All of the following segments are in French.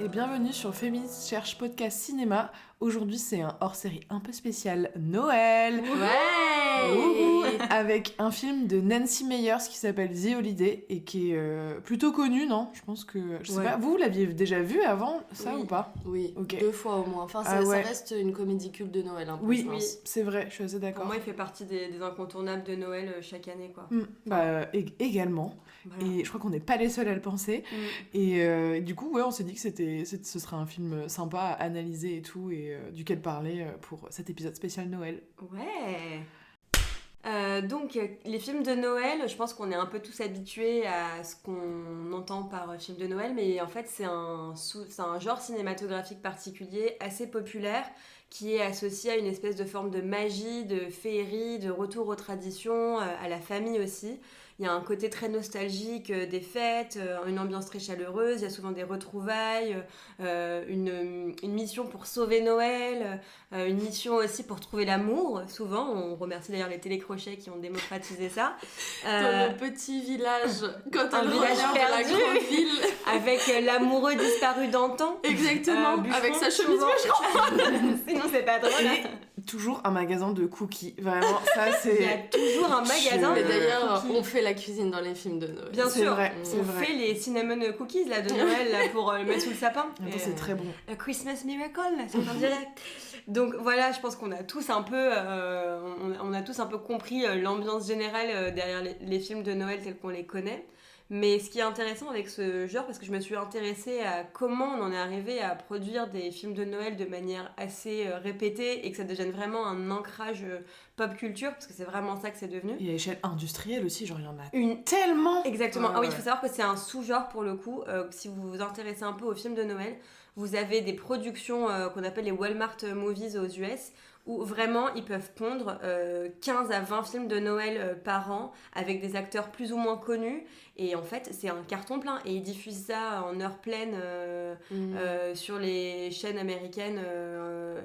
et bienvenue sur Féministe Cherche Podcast Cinéma. Aujourd'hui, c'est un hors-série un peu spécial Noël. Ouais. Avec un film de Nancy Meyers qui s'appelle The Holiday et qui est plutôt connu, non ? Je pense que... Je sais pas, vous l'aviez déjà vu avant ça ou pas ? Oui, Ok. 2 fois au moins. Enfin, ça reste une comédie culte de Noël, un peu, je pense. C'est vrai, je suis assez d'accord. Pour moi, il fait partie des incontournables de Noël chaque année, quoi. Également. Voilà. Et je crois qu'on n'est pas les seuls à le penser. Et du coup, on s'est dit que ce serait un film sympa à analyser et tout, et duquel parler pour cet épisode spécial Noël. Ouais. Donc, les films de Noël, je pense qu'on est un peu tous habitués à ce qu'on entend par film de Noël, mais en fait, c'est un genre cinématographique particulier, assez populaire, qui est associé à une espèce de forme de magie, de féerie, de retour aux traditions, à la famille aussi. Il y a un côté très nostalgique des fêtes, une ambiance très chaleureuse, il y a souvent des retrouvailles, une mission pour sauver Noël, une mission aussi pour trouver l'amour. Souvent, on remercie d'ailleurs les télécrochets qui ont démocratisé ça. Dans le petit village, quand un village perdu, la grande ville. Avec l'amoureux disparu d'antan. Exactement, avec sa chemise bûcheron. Sinon, c'est pas drôle. Et toujours un magasin de cookies. Vraiment, ça c'est... Il y a toujours un magasin Mais de d'ailleurs, cookies. on fait la cuisine dans les films de Noël. Bien c'est sûr, vrai, on fait les cinnamon cookies là, de Noël là, pour le mettre sous le sapin. C'est très bon. A Christmas Miracle, là, c'est en direct. Donc voilà, je pense qu'on a tous un peu, on a tous un peu compris l'ambiance générale derrière les films de Noël tels qu'on les connaît. Mais ce qui est intéressant avec ce genre, parce que je me suis intéressée à comment on en est arrivé à produire des films de Noël de manière assez répétée et que ça devienne vraiment un ancrage pop culture, parce que c'est vraiment ça que c'est devenu. Et à l'échelle industrielle aussi, genre il y en a tellement. Exactement. Ah oui, il faut savoir que c'est un sous-genre pour le coup. Si vous vous intéressez un peu aux films de Noël, vous avez des productions qu'on appelle les Walmart Movies aux US, où vraiment ils peuvent pondre 15 à 20 films de Noël par an avec des acteurs plus ou moins connus, et en fait c'est un carton plein, et ils diffusent ça en heure pleine sur les chaînes américaines,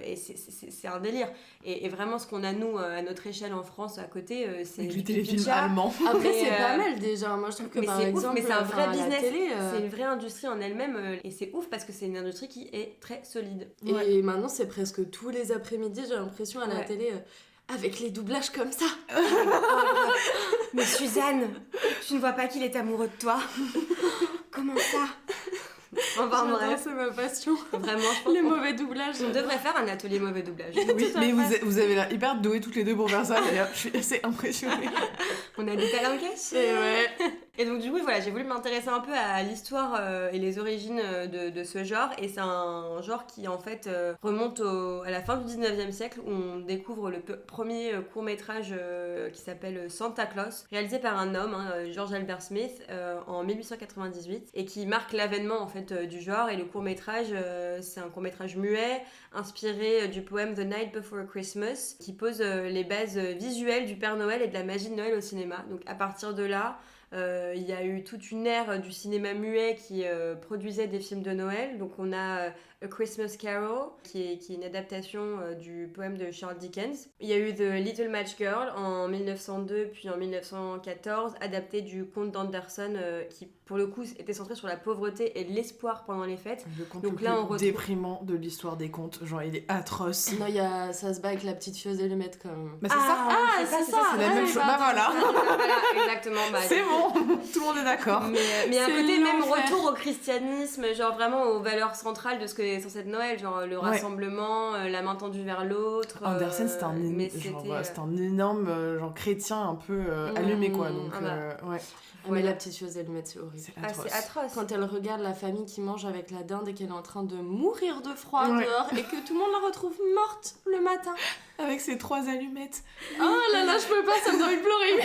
et c'est un délire, et vraiment ce qu'on a nous à notre échelle en France à côté, c'est du du téléfilm pitcha. allemand. Après, Mais, c'est pas mal déjà. Moi, je trouve que par exemple, mais c'est un vrai à la business, télé, c'est une vraie industrie en elle-même, et c'est ouf parce que c'est une industrie qui est très solide. Et maintenant, c'est presque tous les après-midi, j'ai l'impression, à la télé, avec les doublages comme ça. Mais Suzanne, tu ne vois pas qu'il est amoureux de toi? Comment ça? Enfin bref, c'est ma passion. Vraiment, je pense Les mauvais doublages. on devrait faire un atelier mauvais doublage. Oui, mais vous avez l'air hyper douées toutes les deux pour faire ça, d'ailleurs. Je suis assez impressionnée. On a des talents cachés. Et donc du coup, voilà, j'ai voulu m'intéresser un peu à l'histoire et les origines de ce genre. Et c'est un genre qui, en fait, remonte à la fin du 19e siècle, où on découvre le premier court-métrage qui s'appelle Santa Claus, réalisé par un homme, George Albert Smith, en 1898, et qui marque l'avènement, en fait, du genre. Et le court-métrage, c'est un court-métrage muet, inspiré du poème The Night Before Christmas, qui pose les bases visuelles du Père Noël et de la magie de Noël au cinéma. Donc à partir de là, il y a eu toute une ère du cinéma muet qui produisait des films de Noël. Donc on a A Christmas Carol, qui est une adaptation du poème de Charles Dickens. Il y a eu The Little Match Girl en 1902 puis en 1914, adapté du conte d'Anderson, qui pour le coup était centré sur la pauvreté et l'espoir pendant les fêtes. Le conte Donc le là, plus on retrouve déprimant de l'histoire des contes, genre il est atroce. Non, ça se bat avec la petite filleuse d'allumettes quand même. Bah c'est ça, c'est ça. c'est la même chose. Bah voilà, Voilà, exactement. Bah, c'est bon, tout le monde est d'accord. Mais un C'est côté même l'enfer. retour au christianisme, genre vraiment aux valeurs centrales de ce que est censé être Noël, genre le rassemblement, la main tendue vers l'autre. Andersen, c'était un énorme genre chrétien un peu allumé quoi, donc ouais. Mais la petite filleuse d'allumettes, c'est horrible. C'est atroce. Quand elle regarde la famille qui mange avec la dinde et qu'elle est en train de mourir de froid dehors et que tout le monde la retrouve morte le matin. Avec ses 3 allumettes. Oh là là, je peux pas, ça me donne envie de pleurer.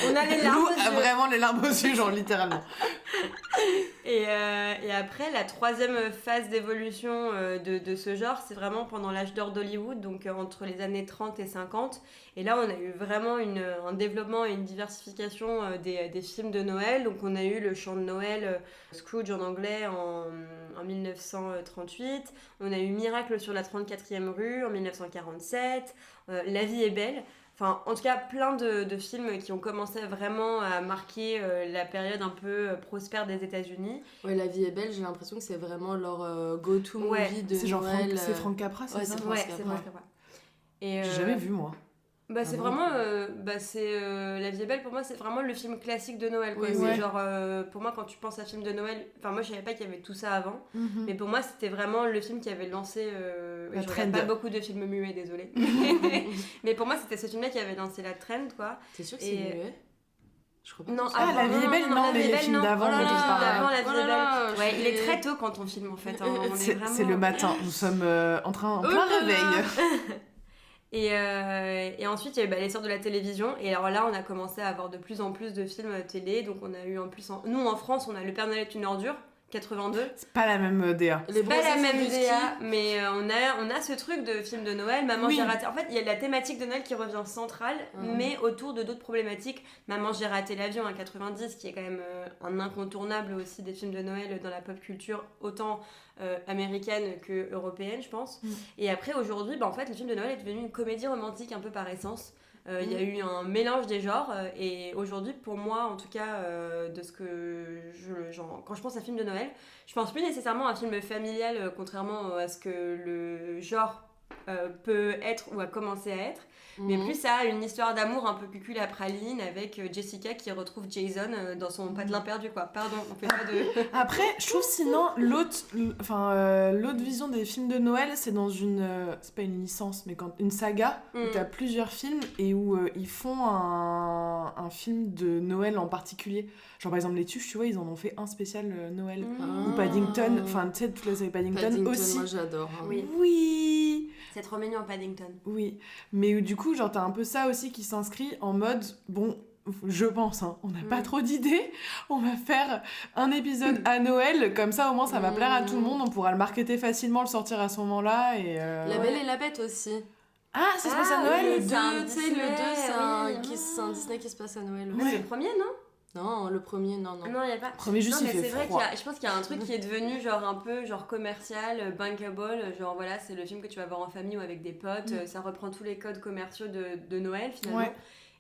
On a les larmes aux Lou a yeux. vraiment les larmes aux yeux, genre littéralement. Et après, la troisième phase d'évolution de ce genre, c'est vraiment pendant l'âge d'or d'Hollywood, donc entre les années 30 et 50. Et là, on a eu vraiment un développement et une diversification des films de Noël. Donc on a eu le chant de Noël, Scrooge en anglais, en 1938. On a eu Miracle sur la 34e rue en 1947. La vie est belle. Enfin, en tout cas, plein de films qui ont commencé vraiment à marquer la période un peu prospère des États-Unis. Ouais, La vie est belle, j'ai l'impression que c'est vraiment leur go-to movie de c'est genre Noël. c'est Frank Capra, c'est ça? Ouais, c'est Frank Capra. Et, J'ai jamais vu, moi. Bah, c'est vraiment. La vie est belle, pour moi, c'est vraiment le film classique de Noël, quoi. Oui, C'est ouais. genre, pour moi, quand tu penses à film de Noël. Enfin, moi, je savais pas qu'il y avait tout ça avant. Mhm. Mais pour moi, c'était vraiment le film qui avait lancé. La je regarde trend. pas beaucoup de films muets, désolée. Mais pour moi, c'était ce film-là qui avait lancé la trend, quoi. T'es sûr que c'est Et- muet? Je crois pas. Non, que ce Ah, soit- La vie est belle, non, La mais vie est les belle, films non. d'avant, Oh là dont on là, parle. D'avant, La vie Oh est là là, belle. Ouais, je il est suis- très tôt quand on filme, en fait. Hein. On est C'est vraiment... le matin, nous sommes en plein Oh là là. réveil. Et ensuite, il y a eu l'essor de la télévision. Et alors là, on a commencé à avoir de plus en plus de films télé. Donc, on a eu en plus... Nous, en France, on a Le Père Noël est une ordure, 82. C'est pas la même DA. Les C'est pas la bronzés même font du ski. DA, mais on a ce truc de film de Noël, Maman Oui. j'ai raté. En fait, il y a la thématique de Noël qui revient centrale, mais autour de d'autres problématiques. Maman j'ai raté l'avion en 90, qui est quand même un incontournable aussi des films de Noël dans la pop culture, autant américaine que européenne, je pense. Et après, aujourd'hui, en fait, le film de Noël est devenu une comédie romantique un peu par essence. Il y a eu un mélange des genres et aujourd'hui pour moi en tout cas de ce que quand je pense à film de Noël je pense plus nécessairement à un film familial contrairement à ce que le genre peut être ou a commencé à être mais plus à une histoire d'amour un peu cucul à praline avec Jessica qui retrouve Jason dans son patelin perdu quoi. Pardon, on fait pas de... Après, je trouve sinon l'autre vision des films de Noël, c'est dans une c'est pas une licence, mais une saga où t'as plusieurs films et où ils font un film de Noël en particulier. Genre par exemple les Tuches, tu vois, ils en ont fait un spécial Noël. Ou Paddington, enfin tu sais toute la série Paddington aussi. Moi j'adore. Hein. Oui. Oui. C'est trop mignon Paddington. Oui, mais du coup, genre, t'as un peu ça aussi qui s'inscrit en mode, bon, je pense, hein, on n'a pas trop d'idées, on va faire un épisode à Noël, comme ça au moins ça va plaire à tout le monde, on pourra le marketer facilement, le sortir à ce moment-là, et... La Belle et la Bête aussi. Ah, ça se passe à Noël Le oui, 2, c'est un tu sais, le 2, Disney, c'est un Disney qui se passe à Noël. Mais c'est le premier non? Non, le premier, non. Non, il y a pas. Premier juste, non, il mais fait c'est vrai froid. je pense qu'il y a un truc qui est devenu genre un peu genre commercial, bankable, genre voilà, c'est le film que tu vas voir en famille ou avec des potes, ça reprend tous les codes commerciaux de Noël finalement. Ouais.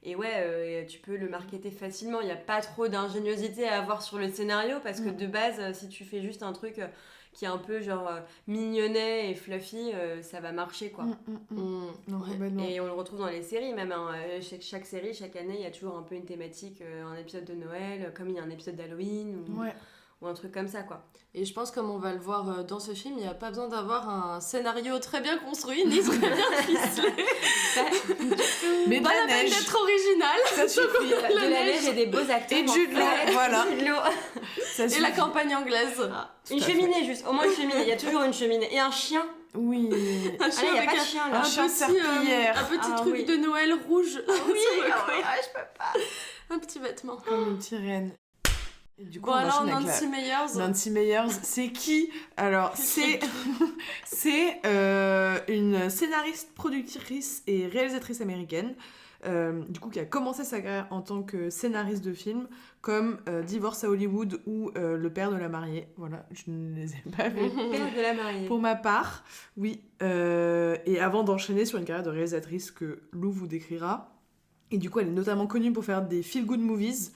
Et ouais, tu peux le marketer facilement, il n'y a pas trop d'ingéniosité à avoir sur le scénario parce que de base, si tu fais juste un truc qui est un peu genre mignonnet et fluffy, ça va marcher quoi. Non, Ouais. complètement. Et on le retrouve dans les séries même, hein. Chaque série, chaque année, il y a toujours un peu une thématique, un épisode de Noël, comme il y a un épisode d'Halloween ou un truc comme ça quoi. Et je pense comme on va le voir dans ce film, il n'y a pas besoin d'avoir un scénario très bien construit, ni très bien ficelé. Mais de Pas la la peine neige, d'être original. ça suffit. De la neige et des beaux acteurs. Et de Jude Law, Ouais, voilà. Jude Law. Ça Et suffit. la campagne anglaise. Une cheminée juste, au moins une cheminée, il y a toujours une cheminée. Et un chien. Oui. Un Ah là, chien il n'y a avec pas de chien là. un chien serpillière. un petit Ah truc oui. de Noël rouge. Oui, sur le ah corps. oui, je peux pas. Un petit vêtement. Comme une petite reine. Et du coup, Bon on alors, enchaîne avec Nancy Meyers. Nancy Meyers, c'est qui? Alors, c'est une scénariste, productrice et réalisatrice américaine, du coup, qui a commencé sa carrière en tant que scénariste de films, comme Divorce à Hollywood ou Le Père de la mariée. Voilà, je ne les ai pas vus. Père de la mariée. Pour ma part, oui. Et avant d'enchaîner sur une carrière de réalisatrice que Lou vous décrira. Et du coup, elle est notamment connue pour faire des feel-good movies.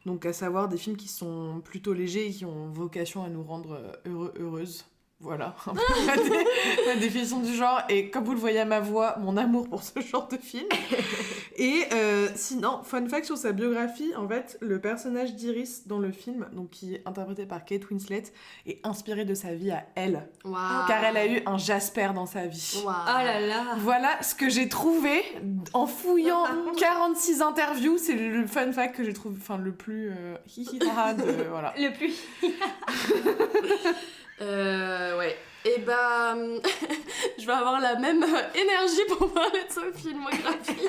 Donc, à savoir des films qui sont plutôt légers et qui ont vocation à nous rendre heureuses. Voilà, un peu la définition du genre. Et comme vous le voyez à ma voix, mon amour pour ce genre de film. Et sinon, fun fact sur sa biographie, en fait, le personnage d'Iris dans le film, donc qui est interprété par Kate Winslet, est inspiré de sa vie à elle. Wow. Car elle a eu un Jasper dans sa vie. Wow. Oh là là. Voilà ce que j'ai trouvé en fouillant Par contre- 46 interviews. C'est le fun fact que j'ai trouvé le plus hi-hi-ha-ha de... Voilà. Le plus. Ouais. Et bah, je vais avoir la même énergie pour parler de sa filmographie.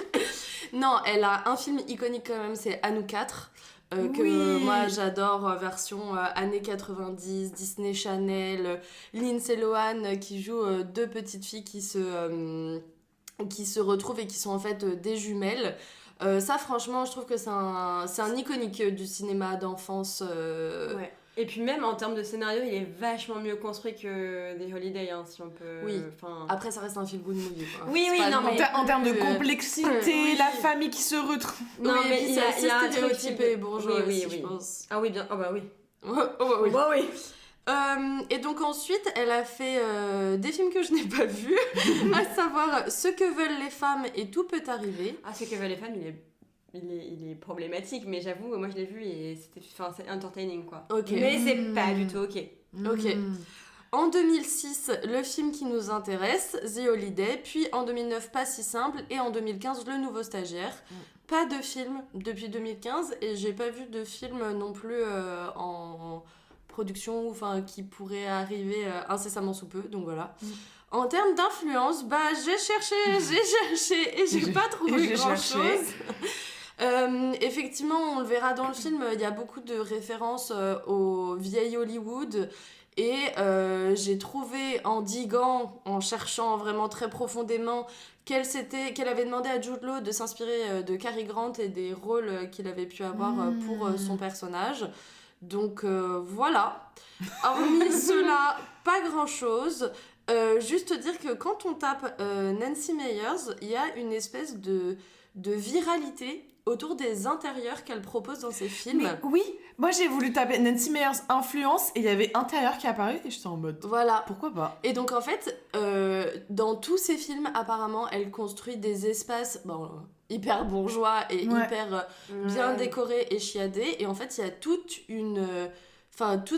Non, elle a un film iconique quand même, c'est À nous quatre. Que Oui. moi j'adore, version années 90, Disney Channel, Lindsay Lohan qui joue deux petites filles qui se retrouvent et qui sont en fait des jumelles. Ça franchement je trouve que c'est un iconique du cinéma d'enfance. Ouais. Et puis même en termes de scénario, il est vachement mieux construit que The Holiday, hein, si on peut... Oui. Après, ça reste un feel good movie. Oui, non, mais... En termes de complexité, la famille qui se retrouve... Non, mais il y a un stéréotypé bourgeois aussi, je pense. Ah oui, bien... Oh bah oui. Oui. Et donc ensuite, elle a fait des films que je n'ai pas vus, à savoir Ce que veulent les femmes et Tout peut arriver. Ah, Ce que veulent les femmes, il est problématique, mais j'avoue, moi je l'ai vu et c'est entertaining, quoi. Ok. Mais c'est pas du tout ok. Ok. En 2006, le film qui nous intéresse, The Holiday, puis en 2009, Pas si simple, et en 2015, Le nouveau stagiaire. Pas de film depuis 2015, et j'ai pas vu de film non plus en production, enfin qui pourrait arriver incessamment sous peu, donc voilà. En termes d'influence, j'ai cherché et j'ai pas trouvé grand-chose. Effectivement, on le verra dans le film, il y a beaucoup de références au vieil Hollywood. Et j'ai trouvé en diguant, en cherchant vraiment très profondément, qu'elle avait demandé à Jude Law de s'inspirer de Cary Grant et des rôles qu'il avait pu avoir pour son personnage. Donc voilà. Hormis cela, pas grand-chose. Juste dire que quand on tape Nancy Meyers, il y a une espèce de viralité autour des intérieurs qu'elle propose dans ses films. Mais oui, moi j'ai voulu taper Nancy Meyers influence et il y avait intérieur qui apparu et j'étais en mode voilà. Pourquoi pas. Et donc en fait, dans tous ses films, apparemment, elle construit des espaces hyper bourgeois et hyper bien décorés et chiadés. Et en fait, il y a tout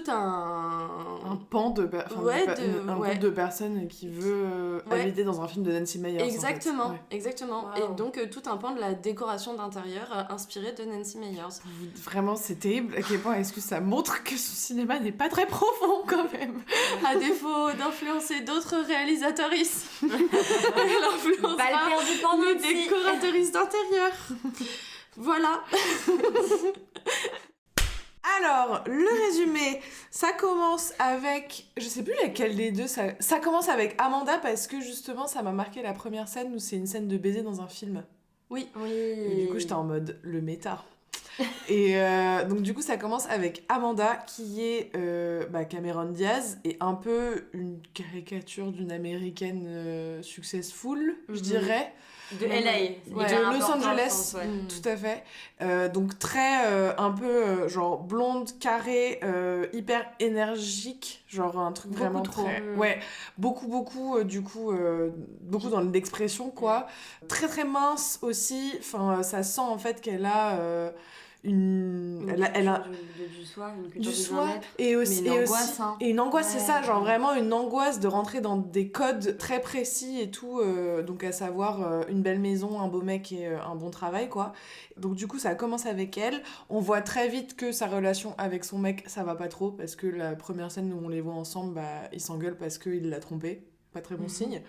un pan de groupe de personnes qui veut habiter dans un film de Nancy Meyers. Exactement, en fait. exactement. Wow. Et donc tout un pan de la décoration d'intérieur inspiré de Nancy Meyers. Vraiment, c'est terrible. À quel point est-ce que ça montre que son cinéma n'est pas très profond quand même. À défaut d'influencer d'autres réalisatrices, elle influence pas les décoratrices d'intérieur. Voilà. Alors, le résumé, ça commence avec... Je sais plus laquelle des deux, ça commence avec Amanda parce que justement, ça m'a marqué la première scène où c'est une scène de baiser dans un film. Oui. Et du coup, j'étais en mode, le méta. Et donc du coup, ça commence avec Amanda qui est Cameron Diaz et un peu une caricature d'une américaine successful, je dirais. De LA. De Los Angeles, tout à fait. Donc très un peu genre blonde, carrée, hyper énergique, genre un truc beaucoup vraiment trop. très... Ouais, beaucoup du coup, beaucoup dans l'expression quoi. Très très mince aussi, enfin ça sent en fait qu'elle a... Elle a du soin, une culture du du soin bien-être. et aussi une angoisse, hein. Et une angoisse, c'est ça, genre vraiment une angoisse de rentrer dans des codes très précis et tout, donc à savoir une belle maison, un beau mec et un bon travail quoi. Donc du coup ça commence avec elle, on voit très vite que sa relation avec son mec ça va pas trop parce que la première scène où on les voit ensemble, ils s'engueulent parce qu'il l'a trompée, pas très bon signe.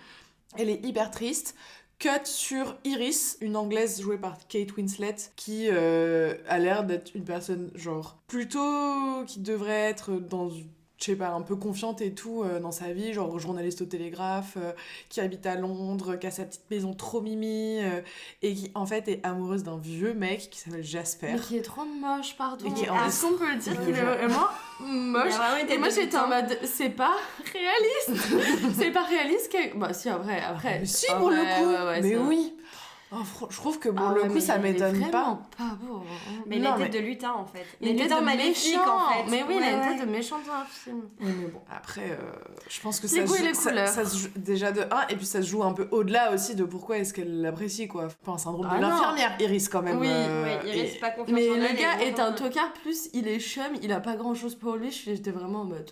Elle est hyper triste. Cut sur Iris, une anglaise jouée par Kate Winslet, qui a l'air d'être une personne, genre, plutôt qui devrait être dans, je sais pas, un peu confiante et tout dans sa vie, genre journaliste au Télégraphe, qui habite à Londres, qui a sa petite maison trop mimi, et qui, en fait, est amoureuse d'un vieux mec qui s'appelle Jasper. Mais qui est trop moche, pardon. Est-ce qu'on peut le dire qu'il est vraiment moche? Et moi, j'étais en mode, c'est pas réaliste. C'est pas réaliste. Bah, si, après. Mais si, pour le coup. Ouais, mais oui. Je trouve que pour le coup, ça m'étonne pas. Pas beau. Mais il a une tête de lutin en fait. Il a une tête de maléfique méchant. en fait. Mais oui, il a une tête de méchant dans un film. Oui, mais bon, après, je pense que Les goûts et les couleurs. ça se joue déjà de 1, et puis ça se joue un peu au-delà aussi de pourquoi est-ce qu'elle l'apprécie, quoi. Enfin, un syndrome de l'infirmière, Iris, quand même. Oui, Iris, pas confiance mais en elle. le gars est un tocard, plus il est chum, il a pas grand-chose pour lui, j'étais vraiment en mode...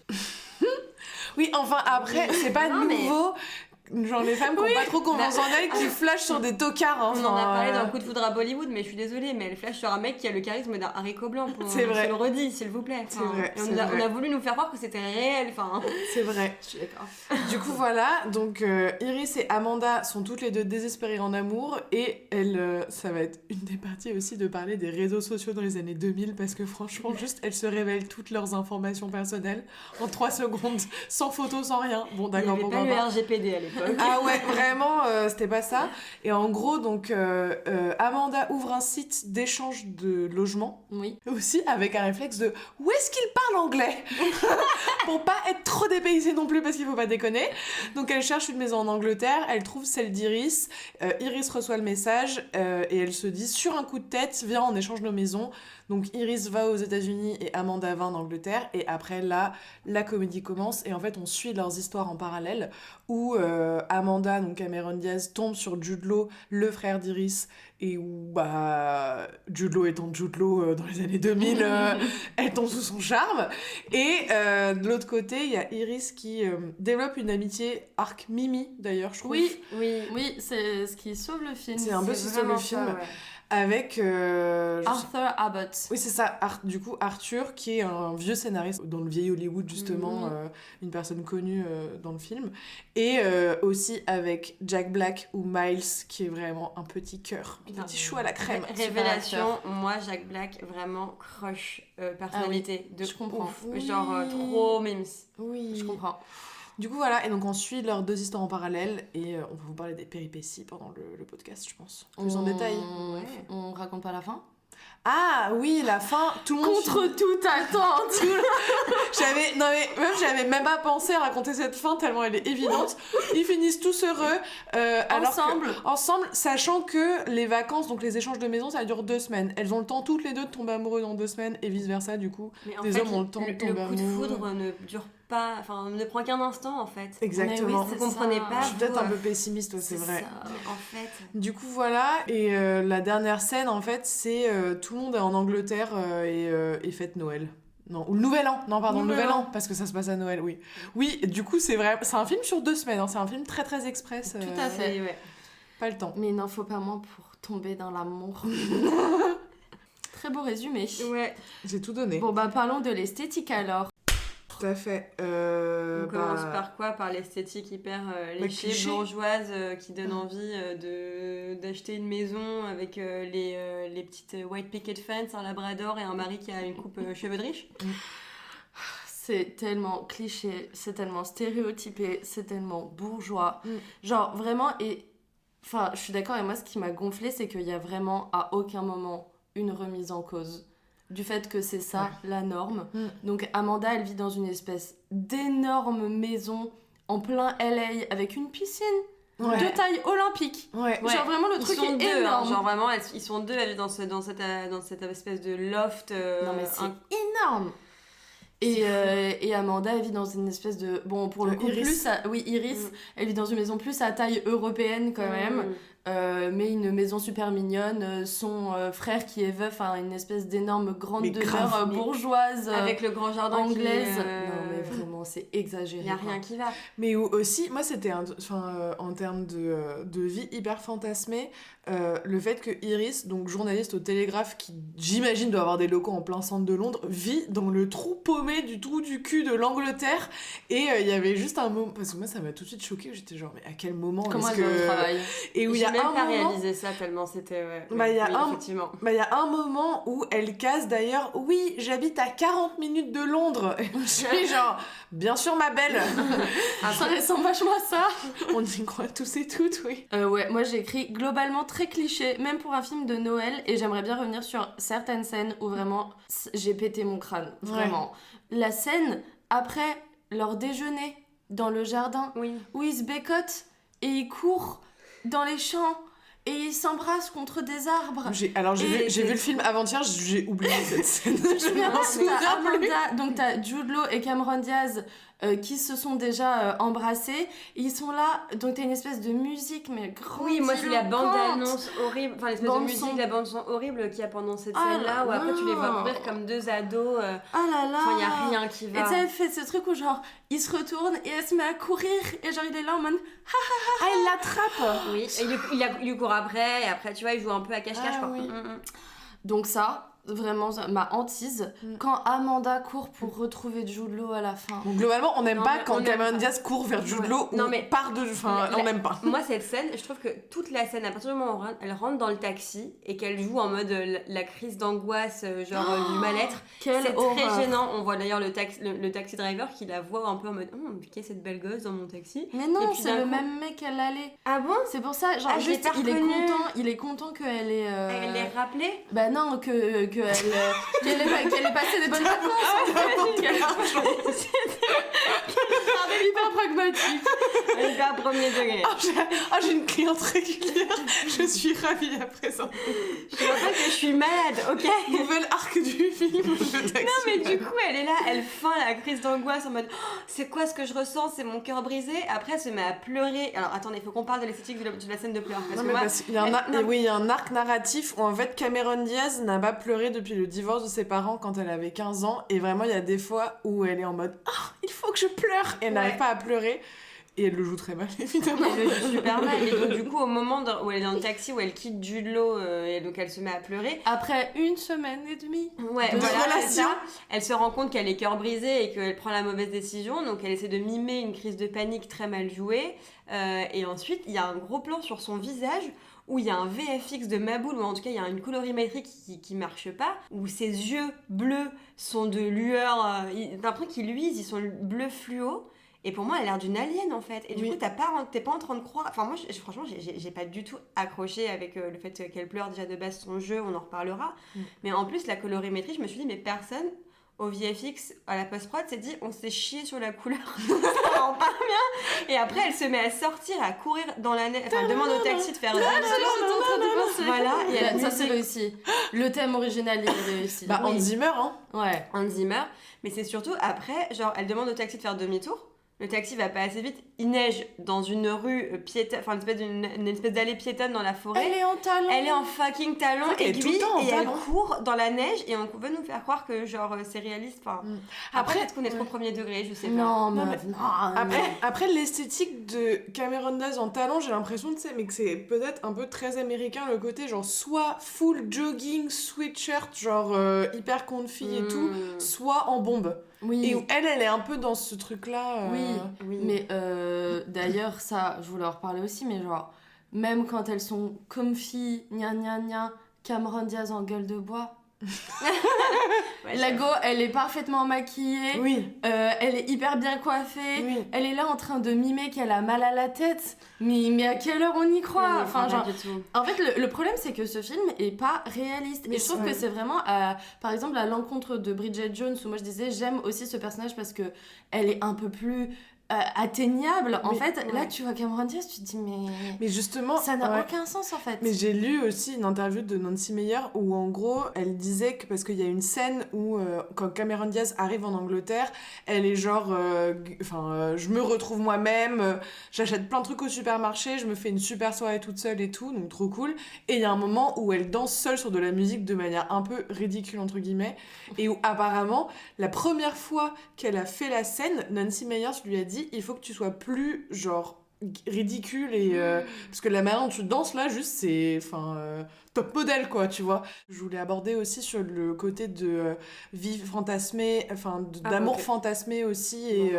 Oui, enfin, après, c'est pas nouveau... Genre les femmes qui n'ont pas trop confiance en elles qui flashent sur des tocards. Hein, on en a parlé dans le coup de foudre à Bollywood, mais je suis désolée, mais elle flash sur un mec qui a le charisme d'un haricot blanc. C'est vrai. Je le redis, s'il vous plaît. C'est vrai. On a voulu nous faire croire que c'était réel. C'est vrai. Je suis d'accord. Du coup, voilà. Donc, Iris et Amanda sont toutes les deux désespérées en amour. Et ça va être une des parties aussi de parler des réseaux sociaux dans les années 2000. Parce que franchement, juste, elles se révèlent toutes leurs informations personnelles en 3 secondes, sans photo, sans rien. Bon, d'accord, pourquoi pas. Il n'y avait pas le RGPD à l'époque. Ah ouais, vraiment, c'était pas ça. Et en gros, donc, Amanda ouvre un site d'échange de logements. Oui. Aussi avec un réflexe de où est-ce qu'il parle anglais pour pas être trop dépaysé non plus parce qu'il faut pas déconner. Donc elle cherche une maison en Angleterre, elle trouve celle d'Iris. Iris reçoit le message et elle se dit sur un coup de tête, viens on échange nos maisons. Donc Iris va aux États-Unis et Amanda va en Angleterre et après là la comédie commence et en fait on suit leurs histoires en parallèle où Amanda, donc Cameron Diaz, tombe sur Jude Law, le frère d'Iris et où Jude Law étant Jude Law dans les années 2000 elle tombe sous son charme et de l'autre côté il y a Iris qui développe une amitié arc Mimi d'ailleurs je trouve. Oui, c'est ce qui sauve le film. C'est un peu ce qui sauve le film. Ça, ouais. Avec Arthur Abbott. Oui, c'est ça. Du coup, Arthur, qui est un vieux scénariste dans le vieil Hollywood, justement, une personne connue dans le film. Et aussi avec Jack Black ou Miles, qui est vraiment un petit cœur. Un petit chou à la crème. Révélation, moi, Jack Black, vraiment crush personnalité. Je comprends. Oui. Genre, trop mimes. Oui. Je comprends. Du coup, voilà, et donc on suit leurs deux histoires en parallèle et on va vous parler des péripéties pendant le podcast, je pense. Plus en détail. On raconte pas la fin ? Ah oui, la fin, tout le monde... Contre toute attente. J'avais même pas pensé à raconter cette fin tellement elle est évidente. Ils finissent tous heureux, ensemble, sachant que les vacances, donc les échanges de maison, ça dure 2 semaines. Elles ont le temps toutes les deux de tomber amoureux dans 2 semaines et vice versa du coup. Mais en les fait, hommes ont le temps de tomber amoureux. Le coup de foudre ne dure pas, enfin ne prend qu'un instant en fait. Exactement. Vous comprenez pas. Je suis peut-être un peu pessimiste, c'est vrai. Ça, en fait. Du coup voilà, et la dernière scène en fait, c'est tout le monde est en Angleterre et fête Noël. Non, ou le Nouvel An, le Nouvel An, parce que ça se passe à Noël, oui. Oui, du coup c'est vrai, c'est un film sur 2 semaines, c'est un film très très express. Tout à fait. Ouais. Pas le temps. Mais il n'en faut pas moins pour tomber dans l'amour. Très beau résumé. Ouais. J'ai tout donné. Bon parlons de l'esthétique alors. Tout à fait. On commence par quoi ? Par l'esthétique hyper léchée, bourgeoise, qui donne envie d'acheter une maison avec les petites white picket fence, un labrador et un mari qui a une coupe cheveux de riche. C'est tellement cliché, c'est tellement stéréotypé, c'est tellement bourgeois. Genre vraiment, enfin je suis d'accord, et moi ce qui m'a gonflé, c'est qu'il y a vraiment à aucun moment une remise en cause du fait que c'est ça la norme. Donc Amanda, elle vit dans une espèce d'énorme maison en plein LA avec une piscine de taille olympique. Genre vraiment le truc est énorme. Genre vraiment ils sont deux à vivre dans cette espèce de loft. Non mais c'est énorme. Et Amanda, elle vit dans une espèce de... Bon, pour le coup, Iris. Iris, elle vit dans une maison plus à taille européenne quand même, mais une maison super mignonne. Son frère qui est veuf a une espèce d'énorme grande demeure bourgeoise avec le grand jardin anglaise. Non mais vraiment, c'est exagéré. Il n'y a rien qui va. Mais aussi, moi c'était en termes de vie hyper fantasmée, le fait que Iris, donc journaliste au Télégraphe, qui j'imagine doit avoir des locaux en plein centre de Londres, vit dans le trou paumé du trou du cul de l'Angleterre. Et il y avait juste un moment, parce que moi ça m'a tout de suite choquée, j'étais genre mais à quel moment comment elle va au travail. Et où il y a même un pas moment... réalisé ça tellement c'était effectivement. Il y a un moment où elle casse d'ailleurs, oui j'habite à 40 minutes de Londres. Et je suis genre bien sûr ma belle. Ça ressemble vachement à ça. On y croit tous et toutes, oui. Moi j'ai écrit globalement très cliché, même pour un film de Noël, et j'aimerais bien revenir sur certaines scènes où vraiment j'ai pété mon crâne, vraiment. La scène après leur déjeuner dans le jardin, où ils se bécotent et ils courent dans les champs et ils s'embrassent contre des arbres. J'ai vu le film avant-hier, j'ai oublié cette scène. Je m'en souviens plus. Donc t'as Jude Law et Cameron Diaz qui se sont déjà embrassés. Ils sont là, donc t'as une espèce de musique, mais grandiloquente. Oui, moi c'est la bande-annonce horrible, enfin l'espèce de musique, la bande-son horrible qu'il y a pendant cette scène-là, où après tu les vois courir comme 2 ados. Enfin, il n'y a rien qui va. Et tu sais, elle fait ce truc où genre, il se retourne et elle se met à courir, et genre il est là en mode elle l'attrape. Oui, et il lui court après, et après tu vois, il joue un peu à cache-cache. Donc ça, vraiment ma hantise quand Amanda court pour retrouver Jude Law à la fin. Donc globalement, on n'aime pas quand Cameron pas. Diaz court vers Jude Law ou part de... Enfin, on n'aime pas. Moi, cette scène, je trouve que toute la scène, à partir du moment où elle rentre dans le taxi et qu'elle joue en mode la crise d'angoisse, du mal-être, c'est très gênant. On voit d'ailleurs le taxi driver qui la voit un peu en mode qui est cette belle gosse dans mon taxi. Mais non, c'est le même mec qu'elle allait. Ah bon? C'est pour ça, genre juste il est content qu'elle ait... Elle l'ait rappelé? Bah non, qu'elle ait passé des bonnes vacances. Hyper pragmatique. Hyper premier degré. J'ai une cliente régulière. Je suis ravie à présent. Je rappelle que je suis malade, ok? Nouvel arc du film. Non mais du coup elle est là, elle feint la crise d'angoisse en mode c'est quoi ce que je ressens, c'est mon cœur brisé. Après elle se met à pleurer. Alors attendez, il faut qu'on parle de l'esthétique de la scène de pleurs. Il y a un arc narratif où en fait Cameron Diaz n'a pas pleuré depuis le divorce de ses parents quand elle avait 15 ans. Et vraiment il y a des fois où elle est en mode il faut que je pleure et elle n'arrive pas à pleurer. Et elle le joue très mal, évidemment. Elle le joue super mal. Et donc, du coup, au moment où elle est dans le taxi, où elle quitte Jude Law, et donc elle se met à pleurer. Après 1 semaine et demie de relation, elle se rend compte qu'elle est cœur brisé et qu'elle prend la mauvaise décision. Donc, elle essaie de mimer une crise de panique très mal jouée. Et ensuite, il y a un gros plan sur son visage où il y a un VFX de Maboule, ou en tout cas, il y a une colorimétrie qui marche pas, où ses yeux bleus sont de lueur... T'as l'impression qu'ils luisent, ils sont bleu fluo. Et pour moi, elle a l'air d'une alien en fait. Et du coup, t'es pas en train de croire. Enfin, moi, franchement, j'ai pas du tout accroché avec le fait qu'elle pleure déjà de base son jeu, on en reparlera. Mais en plus, la colorimétrie, je me suis dit, mais personne au VFX, à la post-prod, s'est dit, on s'est chié sur la couleur. Ça rend pas bien. Et après, elle se met à sortir, à courir dans la neige. Enfin, elle demande au taxi de faire. Voilà, et ça c'est réussi. Le thème original il est réussi. Hans Zimmer, hein. Ouais. Hans Zimmer. Mais c'est surtout après, genre, elle demande au taxi de faire demi-tour. Le taxi va pas assez vite, il neige dans une rue piétonne, enfin une espèce d'allée piétonne dans la forêt. Elle est en talon. Elle est en fucking talon aiguille et elle court dans la neige et on veut nous faire croire que genre c'est réaliste. Enfin, après peut-être qu'on est trop premier degré, je sais pas. Non. Après l'esthétique de Cameron Diaz en talon, j'ai l'impression mais que c'est peut-être un peu très américain le côté genre soit full jogging, sweatshirt, genre hyper comfy et tout, soit en bombe. Oui. Et où elle est un peu dans ce truc-là. Oui. Mais d'ailleurs, ça, je voulais en reparler aussi, mais genre, même quand elles sont comfy, Cameron Diaz en gueule de bois. La go, elle est parfaitement maquillée. Oui. Elle est hyper bien coiffée. Oui. Elle est là en train de mimer qu'elle a mal à la tête. Mais à quelle heure on y croit? Enfin, genre, en fait, le problème, c'est que ce film est pas réaliste. Et je trouve que c'est vraiment, par exemple, à l'encontre de Bridget Jones, où moi je disais, j'aime aussi ce personnage parce que elle est un peu plus atteignable. En fait, là, tu vois Cameron Diaz, tu te dis, mais justement, ça n'a aucun sens, en fait. Mais j'ai lu aussi une interview de Nancy Meyer où, en gros, elle disait que, parce qu'il y a une scène où, quand Cameron Diaz arrive en Angleterre, elle est genre, je me retrouve moi-même, j'achète plein de trucs au supermarché, je me fais une super soirée toute seule et tout, donc trop cool. Et il y a un moment où elle danse seule sur de la musique de manière un peu ridicule, entre guillemets, et où, apparemment, la première fois qu'elle a fait la scène, Nancy Meyer lui a dit, il faut que tu sois plus genre ridicule et parce que la manière dont tu danses là juste c'est top modèle quoi, tu vois. Je voulais aborder aussi sur le côté de vie fantasmée, d'amour fantasmé aussi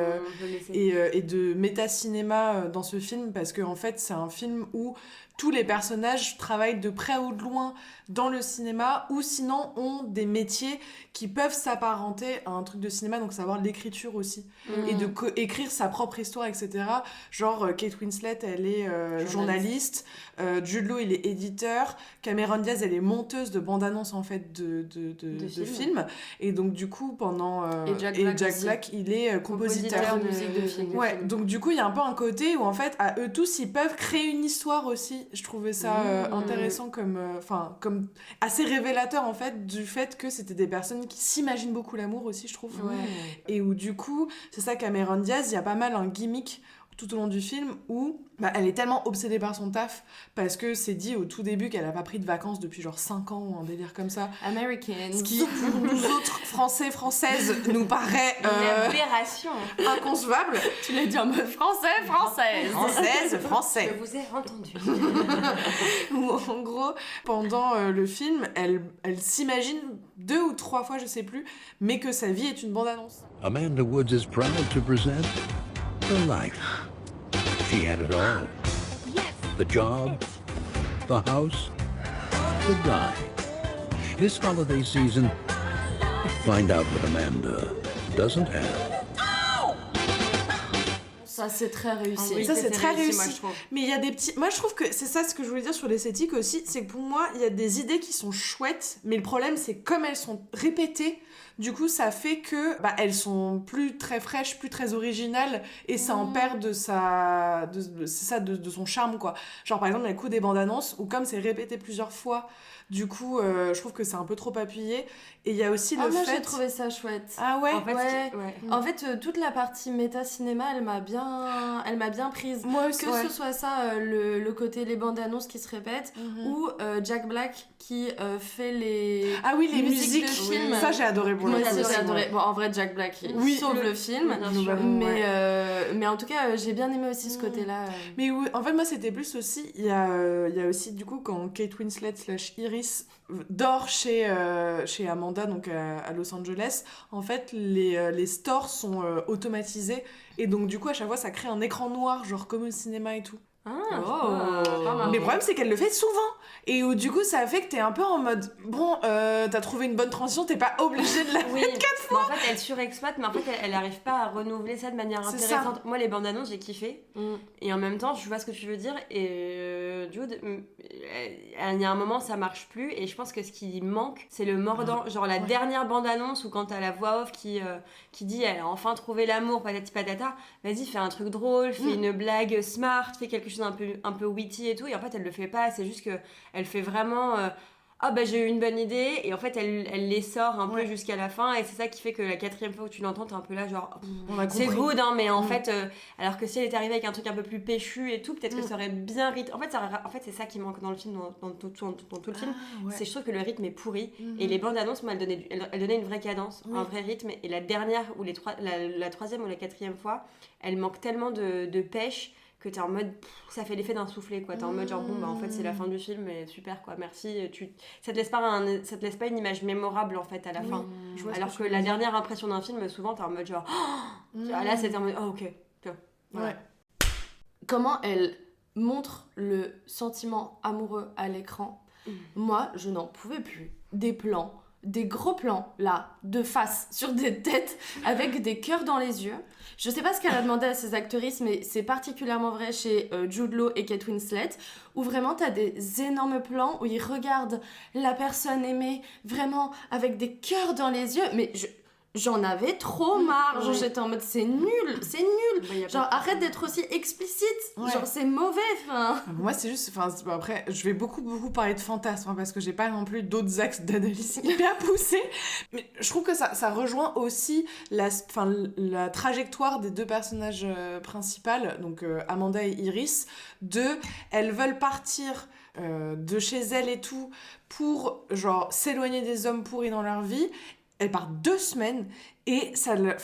et de méta-cinéma dans ce film, parce que en fait c'est un film où tous les personnages travaillent de près ou de loin dans le cinéma, ou sinon ont des métiers qui peuvent s'apparenter à un truc de cinéma, donc savoir l'écriture aussi, et de écrire sa propre histoire, etc. Genre Kate Winslet, elle est journaliste, Jude Law, il est éditeur, Cameron Diaz, elle est monteuse de bande-annonce en fait de films, et donc du coup et Jack Black, il est compositeur de musique de film. Ouais, donc du coup il y a un peu un côté où en fait à eux tous ils peuvent créer une histoire aussi. Je trouvais ça intéressant comme assez révélateur en fait du fait que c'était des personnes qui s'imaginent beaucoup l'amour aussi, je trouve. Et où du coup c'est ça, Cameron Diaz, il y a pas mal un gimmick. tout au long du film où elle est tellement obsédée par son taf parce que c'est dit au tout début qu'elle a pas pris de vacances depuis genre 5 ans ou un délire comme ça. Americans. Ce qui, pour nous autres Françaises, nous paraît une aberration. Inconcevable. Tu l'as dit en mode française. Français. Je vous ai entendu. Où en gros, pendant le film, elle s'imagine 2 ou 3 fois, je sais plus, mais que sa vie est une bande-annonce. Amanda Woods is proud to present her life. She had it all. Yes. The job, the house, the guy. This holiday season, find out what Amanda doesn't have. Ça, c'est très réussi. Oui, ça, c'est très réussi. moi, je trouve. Mais il y a des petits... Moi, je trouve que c'est ça ce que je voulais dire sur l'esthétique aussi, c'est que pour moi, il y a des idées qui sont chouettes, mais le problème, c'est comme elles sont répétées, du coup, ça fait que elles sont plus très fraîches, plus très originales, et ça en perd de son charme, quoi. Genre, par exemple, il y a le coup des bandes annonces, où comme c'est répété plusieurs fois, du coup, je trouve que c'est un peu trop appuyé. Et il y a aussi le moi, fait... j'ai trouvé ça chouette. Ah ouais? En fait, Ouais. ouais. En fait, toute la partie méta-cinéma, elle m'a bien prise. Moi aussi, Que ce soit ça, le côté les bandes annonces qui se répètent, ou Jack Black qui fait les Ah oui, les musiques musiques. de film. Ça, j'ai adoré pour Moi le coup. aussi, j'ai aussi, adoré. ouais. Bon, en vrai, Jack Black, il Oui, sauve le film. globalement, Mais en tout cas, j'ai bien aimé aussi ce côté-là. Mais oui, en fait, moi, c'était plus aussi... Il y a aussi, du coup, quand Kate Winslet / Iris dort chez Amanda, donc à Los Angeles, en fait, les stores sont automatisés. Et donc, du coup, à chaque fois, ça crée un écran noir, genre comme au cinéma et tout. Mais le problème, c'est qu'elle le fait souvent. Et où, du coup, ça fait que t'es un peu en mode... Bon, t'as trouvé une bonne transition, t'es pas obligé de la Oui, mettre 4 fois. mais en fait, elle surexploite, mais en fait, elle arrive pas à renouveler ça de manière C'est intéressante. Moi, les bandes annonces, j'ai kiffé. Mm. Et en même temps, je vois ce que tu veux dire. Et Jude, il y a un moment, ça marche plus. Et je pense que ce qui manque, c'est le mordant. Genre la dernière bande annonce où quand t'as la voix off qui dit elle a enfin trouvé l'amour, patati patata. Vas-y, fais un truc drôle, fais une blague smart, fais quelque chose un peu witty et tout. Et en fait, elle le fait pas. C'est juste que elle fait vraiment. J'ai eu une bonne idée, et en fait elle les sort un peu jusqu'à la fin, et c'est ça qui fait que la 4e fois où tu l'entends, t'es un peu là genre c'est good, hein, mais en fait alors que si elle était arrivée avec un truc un peu plus péchu et tout, peut-être que ça aurait bien rythme. En fait c'est ça qui manque dans le film, dans tout le film, c'est je trouve que le rythme est pourri, et les bandes annonces, moi, elles donnaient une vraie cadence, un vrai rythme, et la dernière ou la 3e ou la 4e fois, elle manque tellement de pêche que t'es en mode ça fait l'effet d'un soufflet, quoi. T'es en mode genre en fait c'est la fin du film, et super, quoi, merci. Ça te laisse pas une image mémorable en fait à la fin, alors que la dernière impression d'un film, souvent t'es en mode genre là c'était en mode ok, voilà. Comment elle montre le sentiment amoureux à l'écran, moi je n'en pouvais plus. Des gros plans là de face sur des têtes avec des cœurs dans les yeux. Je sais pas ce qu'elle a demandé à ses actrices, mais c'est particulièrement vrai chez Jude Law et Kate Winslet, où vraiment t'as des énormes plans où ils regardent la personne aimée vraiment avec des cœurs dans les yeux, mais j'en avais trop marre. Genre, j'étais en mode c'est nul. Genre arrête d'être aussi explicite. Genre c'est mauvais. Moi c'est juste, après je vais beaucoup parler de fantasme, parce que j'ai pas non plus d'autres axes d'analyse hyper poussés, mais je trouve que ça rejoint aussi la trajectoire des deux personnages principales, donc Amanda et Iris. Elles veulent partir de chez elles et tout pour genre s'éloigner des hommes pourris dans leur vie. Elles partent 2 semaines, et ça leur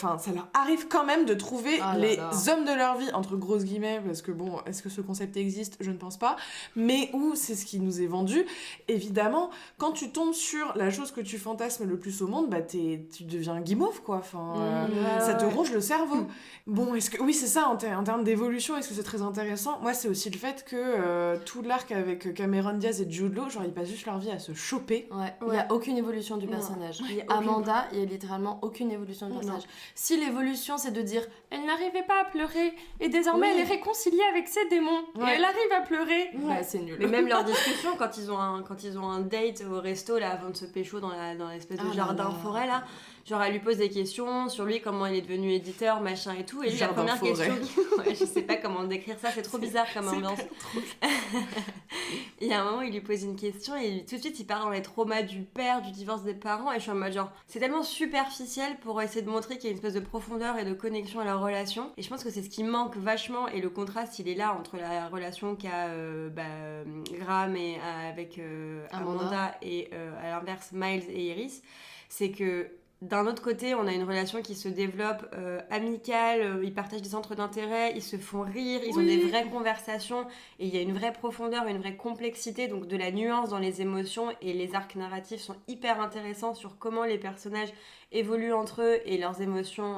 arrive quand même de trouver les hommes de leur vie, entre grosses guillemets, parce que bon, est-ce que ce concept existe ? Je ne pense pas, mais où c'est ce qui nous est vendu. Évidemment, quand tu tombes sur la chose que tu fantasmes le plus au monde, tu deviens guimauve, quoi. Ça te ronge le cerveau. Bon, oui, c'est ça, en termes d'évolution, est-ce que c'est très intéressant ? Moi, c'est aussi le fait que tout l'arc avec Cameron Diaz et Jude Law, genre, ils passent juste leur vie à se choper. Il n'y a aucune évolution du personnage. Amanda, il y a littéralement aucune évolution du personnage. Si l'évolution, c'est de dire elle n'arrivait pas à pleurer, et désormais elle est réconciliée avec ses démons, et elle arrive à pleurer, c'est nul. Mais même leur discussion, quand ils ont un date au resto là, avant de se pécho dans l'espèce de jardin forêt là, genre elle lui pose des questions sur lui, comment il est devenu éditeur, machin et tout, et lui, la première question je sais pas comment décrire ça, c'est trop bizarre comme ambiance. Il y a un moment, il lui pose une question, et tout de suite il part dans les traumas du père, du divorce des parents, et je suis en mode genre c'est tellement superficiel pour pour essayer de montrer qu'il y a une espèce de profondeur et de connexion à leur relation. Et je pense que c'est ce qui manque vachement, et le contraste il est là entre la relation qu'a Graham et avec Amanda et à l'inverse Miles et Iris. C'est que d'un autre côté, on a une relation qui se développe amicale, ils partagent des centres d'intérêt, ils se font rire, ils ont des vraies conversations, et il y a une vraie profondeur, une vraie complexité, donc de la nuance dans les émotions, et les arcs narratifs sont hyper intéressants sur comment les personnages évoluent entre eux et leurs émotions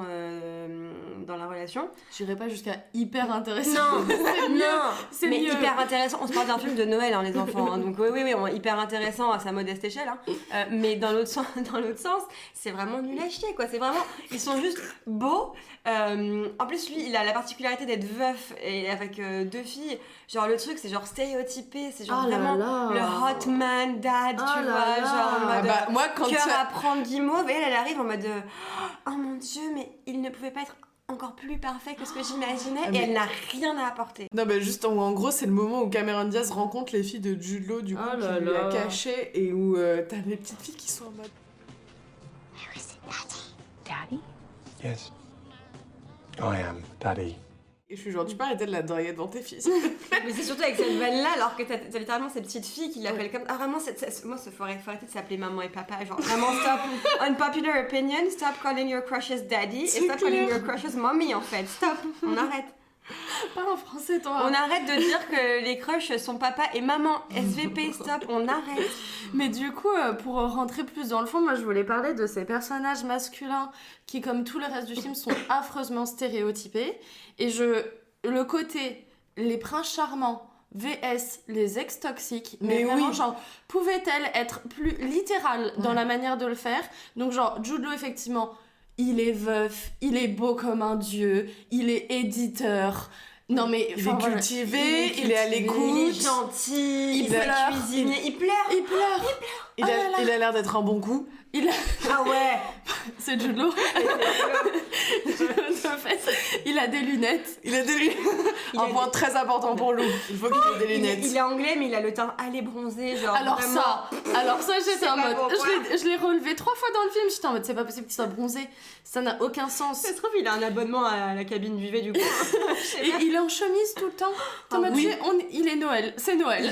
dans la relation. J'irais pas jusqu'à hyper intéressant. C'est mieux. Hyper intéressant. On se parle d'un film de Noël, hein, les enfants, hein, donc oui, hyper intéressant à sa modeste échelle, hein. Mais dans l'autre sens, c'est vraiment nul à chier, quoi. C'est vraiment, ils sont juste beaux. En plus, lui, il a la particularité d'être veuf et avec 2 filles. Genre, le truc, c'est genre stéréotypé, c'est genre vraiment le hot man dad, tu vois, genre en mode moi, quand cœur à prendre guimauve, et elle arrive en mode oh mon Dieu, mais il ne pouvait pas être encore plus parfait que ce que j'imaginais, et elle n'a rien à apporter. Non, mais juste en gros, c'est le moment où Cameron Diaz rencontre les filles de Jude Law, du coup, qui lui a caché, et où t'as les petites filles qui sont en mode Where is it, Daddy? Yes. I am Daddy. Et je suis genre, tu peux arrêter de la draguer devant tes filles. Mais c'est surtout avec cette vanne-là, alors que t'as littéralement ces petites filles qui l'appellent comme... Ah vraiment, moi, faut arrêter de s'appeler maman et papa. Genre, vraiment, stop. Unpopular opinion, stop calling your crushes daddy, et stop calling your crushes mommy, en fait. Stop, on arrête. Parle en français, toi. On arrête de dire que les crushs sont papa et maman. SVP, stop, on arrête. Mais du coup, pour rentrer plus dans le fond, moi je voulais parler de ces personnages masculins qui, comme tout le reste du film, sont affreusement stéréotypés. Et le côté, les princes charmants VS, les ex toxiques, mais vraiment, genre, pouvait-elle être plus littérale dans la manière de le faire? Donc, genre, Jude Law, effectivement, il est veuf, il est beau comme un dieu, il est éditeur. Non mais il est cultivé, il est à l'écoute, il est gentil, il pleure, cuisiner, il pleure. Il a l'air d'être un bon coup. Ah ouais, c'est Jude Law. En fait, il a des lunettes. Un point très important pour Lou. Il faut qu'il ait des lunettes. Il est anglais, mais il a le teint allé bronzé, genre. Alors vraiment... ça, j'étais en mode. Je l'ai relevé 3 fois dans le film. J'étais en mode, c'est pas possible qu'il soit bronzé. Ça n'a aucun sens. Ça se trouve, il a un abonnement à la cabine du V du coup. Et il est en chemise tout le temps. Il est Noël. C'est Noël.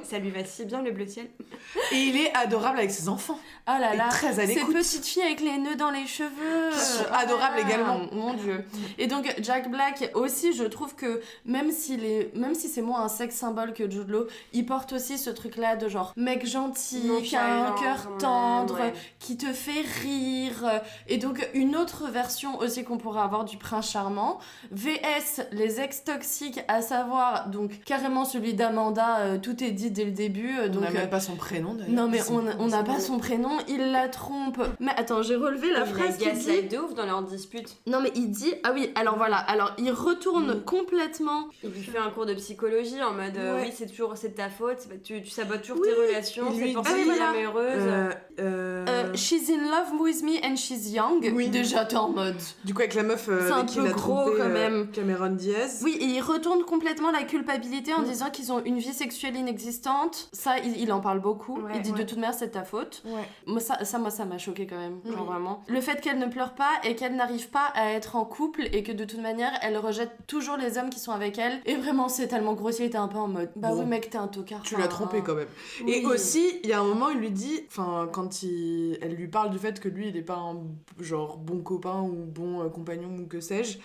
Ça lui va si bien le bleu ciel. Et il est adorable avec ses enfants. Ah là là. Très à l'écoute. Ces petites filles avec les nœuds dans les cheveux. Qui sont adorables également. Mon Dieu. Et donc Jack Black aussi, je trouve que même si c'est moins un sexe symbole que Jude Law, il porte aussi ce truc là de genre mec gentil, qui a un cœur tendre, qui te fait rire. Et donc une autre version aussi qu'on pourrait avoir du prince charmant, VS les ex toxiques, à savoir donc carrément celui d'Amanda, tout est dit dès le début. On n'a même pas son prénom d'ailleurs. Non mais on n'a pas son prénom, il la trompe. Mais attends, j'ai relevé la phrase qui dit... de ouf dans leur dispute. Non mais il dit, ah oui, alors voilà, alors il retourne complètement. Il lui fait un cours de psychologie en mode oui, c'est de ta faute, tu sabotes toujours tes relations, c'est pour ça que t'es jamais heureuse. She's in love with me and she's young. Oui. Déjà t'es en mode. Du coup avec la meuf c'est un peu gros quand même. Cameron Diaz. Oui, et il retourne complètement la culpabilité en disant qu'ils ont une vie sexuelle inexistante. Ça, il en parle beaucoup. Il dit de toute manière c'est ta faute. Moi ça m'a choqué quand même, genre vraiment. Le fait qu'elle ne pleure pas et qu'elle n'arrive pas à être en couple et que de toute manière elle rejette toujours les hommes qui sont avec elle. Et vraiment c'est tellement grossier, t'es un peu en mode oui mec t'es un tocard. Tu l'as trompé quand même. Oui. Et aussi il y a un moment il lui dit, enfin quand elle lui parle du fait que lui il est pas un genre bon copain ou bon compagnon ou que sais-je,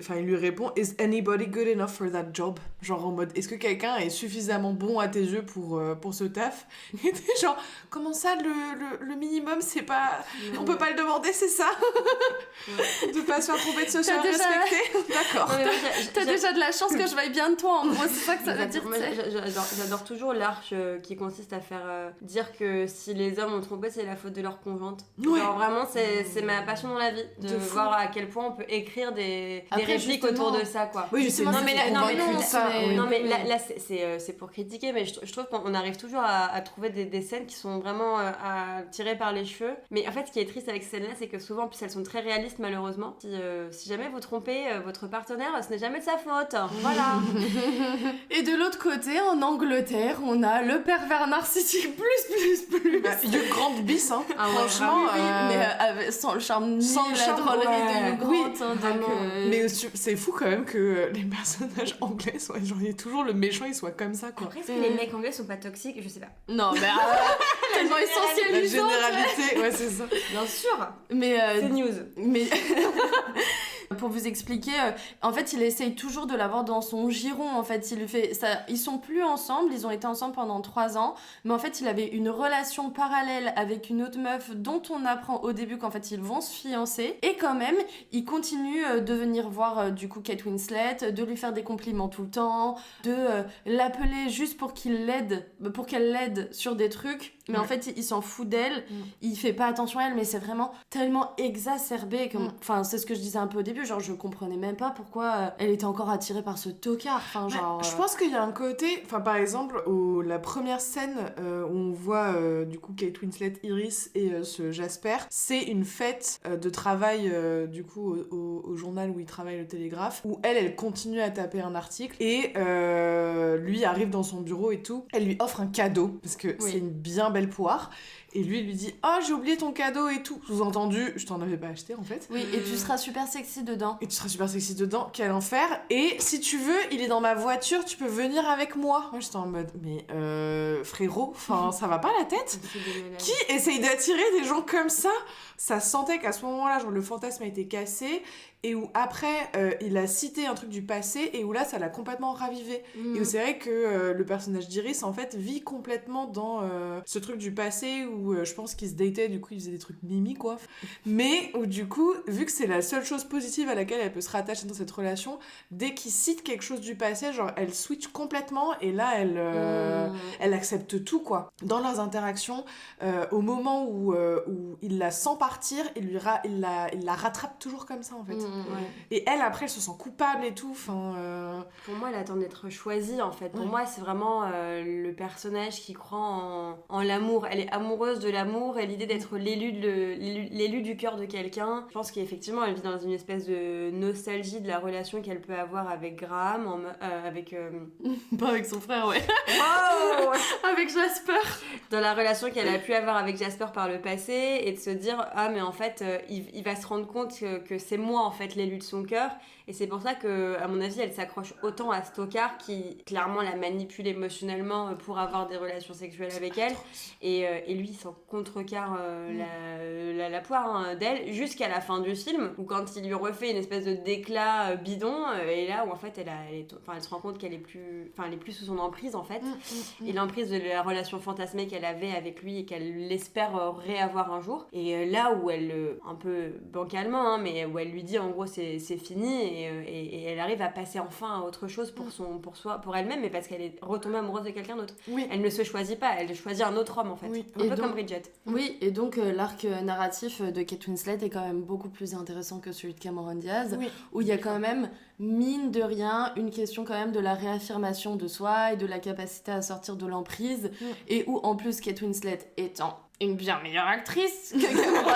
enfin il lui répond is anybody good enough for that job, genre en mode est-ce que quelqu'un est suffisamment bon à tes yeux pour ce taf. Et t'es genre comment ça le minimum c'est pas on peut pas le demander, c'est ça. De pas se faire tromper, de se faire respecter. D'accord. T'as déjà de la chance que je vaille bien de toi, en gros, c'est ça que ça veut dire. J'adore toujours l'arche qui consiste à faire dire que si les hommes ont trompé, c'est la faute de leur conjointe. Genre vraiment, c'est ma passion dans la vie, de voir à quel point on peut écrire des répliques autour de ça, quoi. Oui, justement, non mais là c'est pour critiquer, mais je trouve qu'on arrive toujours à trouver des scènes qui sont vraiment à tirer par les cheveux. Mais en fait, ce qui est triste avec ces scènes-là, c'est que souvent, en plus, elles sont très réalistes, malheureusement. Si jamais vous trompez votre partenaire, ce n'est jamais de sa faute. Voilà. Et de l'autre côté, en Angleterre, on a le pervers narcissique plus. Hugh Grant bis, hein. Ah ouais, Franchement, oui, mais sans le charme ni sans le la charme, drôlerie ouais. de Hugh Oui, Grant, hein, donc, Mais c'est fou quand même que les personnages anglais soient genre il y a toujours le méchant il soit comme ça quoi. Après, est-ce que les mecs anglais sont pas toxiques? Je sais pas. Non, mais tellement La essentialisante. généralité, ouais c'est ça. Bien sûr. Mais C'est news. mais pour vous expliquer, en fait, il essaye toujours de l'avoir dans son giron. En fait, il lui fait ça. Ils sont plus ensemble. Ils ont été ensemble pendant 3 ans, mais en fait, il avait une relation parallèle avec une autre meuf dont on apprend au début qu'en fait ils vont se fiancer. Et quand même, il continue de venir voir du coup Kate Winslet, de lui faire des compliments tout le temps, de l'appeler juste pour qu'elle l'aide sur des trucs. Mais en fait, il s'en fout d'elle. Il fait pas attention à elle, mais c'est vraiment tellement exacerbé. Enfin, c'est ce que je disais un peu au début. Genre, je comprenais même pas pourquoi elle était encore attirée par ce tocard. Enfin, genre. Je pense qu'il y a un côté, enfin par exemple la première scène où on voit du coup Kate Winslet, Iris et ce Jasper, c'est une fête de travail du coup au journal où il travaille, le Télégraphe, où elle continue à taper un article et lui arrive dans son bureau et tout. Elle lui offre un cadeau parce que c'est une bien belle poire. Et lui dit « Oh, j'ai oublié ton cadeau et tout !» Sous-entendu, je t'en avais pas acheté en fait. Oui, et tu seras super sexy dedans. Quel enfer. Et si tu veux, il est dans ma voiture, tu peux venir avec moi. Moi j'étais en mode « Mais frérot, enfin ça va pas la tête ?» Qui essaye d'attirer des gens comme ça? Ça sentait qu'à ce moment-là, genre le fantasme a été cassé et où après il a cité un truc du passé et où là ça l'a complètement ravivé. Et où c'est vrai que le personnage d'Iris en fait vit complètement dans ce truc du passé où je pense qu'ils se dataient, du coup ils faisaient des trucs mimi quoi. Mais où du coup, vu que c'est la seule chose positive à laquelle elle peut se rattacher dans cette relation, dès qu'il cite quelque chose du passé, genre elle switch complètement et là elle accepte tout quoi. Dans leurs interactions, au moment où il la sent partir, il la rattrape toujours comme ça en fait. Et elle après elle se sent coupable et tout. Pour moi elle attend d'être choisie en fait. Pour moi c'est vraiment le personnage qui croit en l'amour. Elle est amoureuse de l'amour et l'idée d'être l'élu du cœur de quelqu'un. Je pense qu'effectivement elle vit dans une espèce de nostalgie de la relation qu'elle peut avoir avec Graham, Pas avec son frère, ouais. Oh Avec Jasper. Dans la relation qu'elle a pu avoir avec Jasper par le passé et de se dire ah mais en fait il va se rendre compte que c'est moi en fait l'élu de son cœur. Et c'est pour ça que, à mon avis, elle s'accroche autant à Stockard qui, clairement, la manipule émotionnellement pour avoir des relations sexuelles avec elle. Et lui, il s'en contrecarre la poire d'elle jusqu'à la fin du film, où quand il lui refait une espèce de d'éclat bidon, et là où en fait, elle se rend compte qu'elle est plus sous son emprise, en fait. Et l'emprise de la relation fantasmée qu'elle avait avec lui et qu'elle espère réavoir un jour. Et là où elle, un peu bancalement, mais où elle lui dit en gros c'est fini. Et elle arrive à passer enfin à autre chose pour elle-même, mais parce qu'elle est retombée amoureuse de quelqu'un d'autre. Oui. Elle ne se choisit pas, elle choisit un autre homme en fait. Oui. Un peu comme Bridget. Oui, et donc l'arc narratif de Kate Winslet est quand même beaucoup plus intéressant que celui de Cameron Diaz, où il y a quand même, mine de rien, une question quand même de la réaffirmation de soi et de la capacité à sortir de l'emprise, et où en plus Kate Winslet étant une bien meilleure actrice que Cameron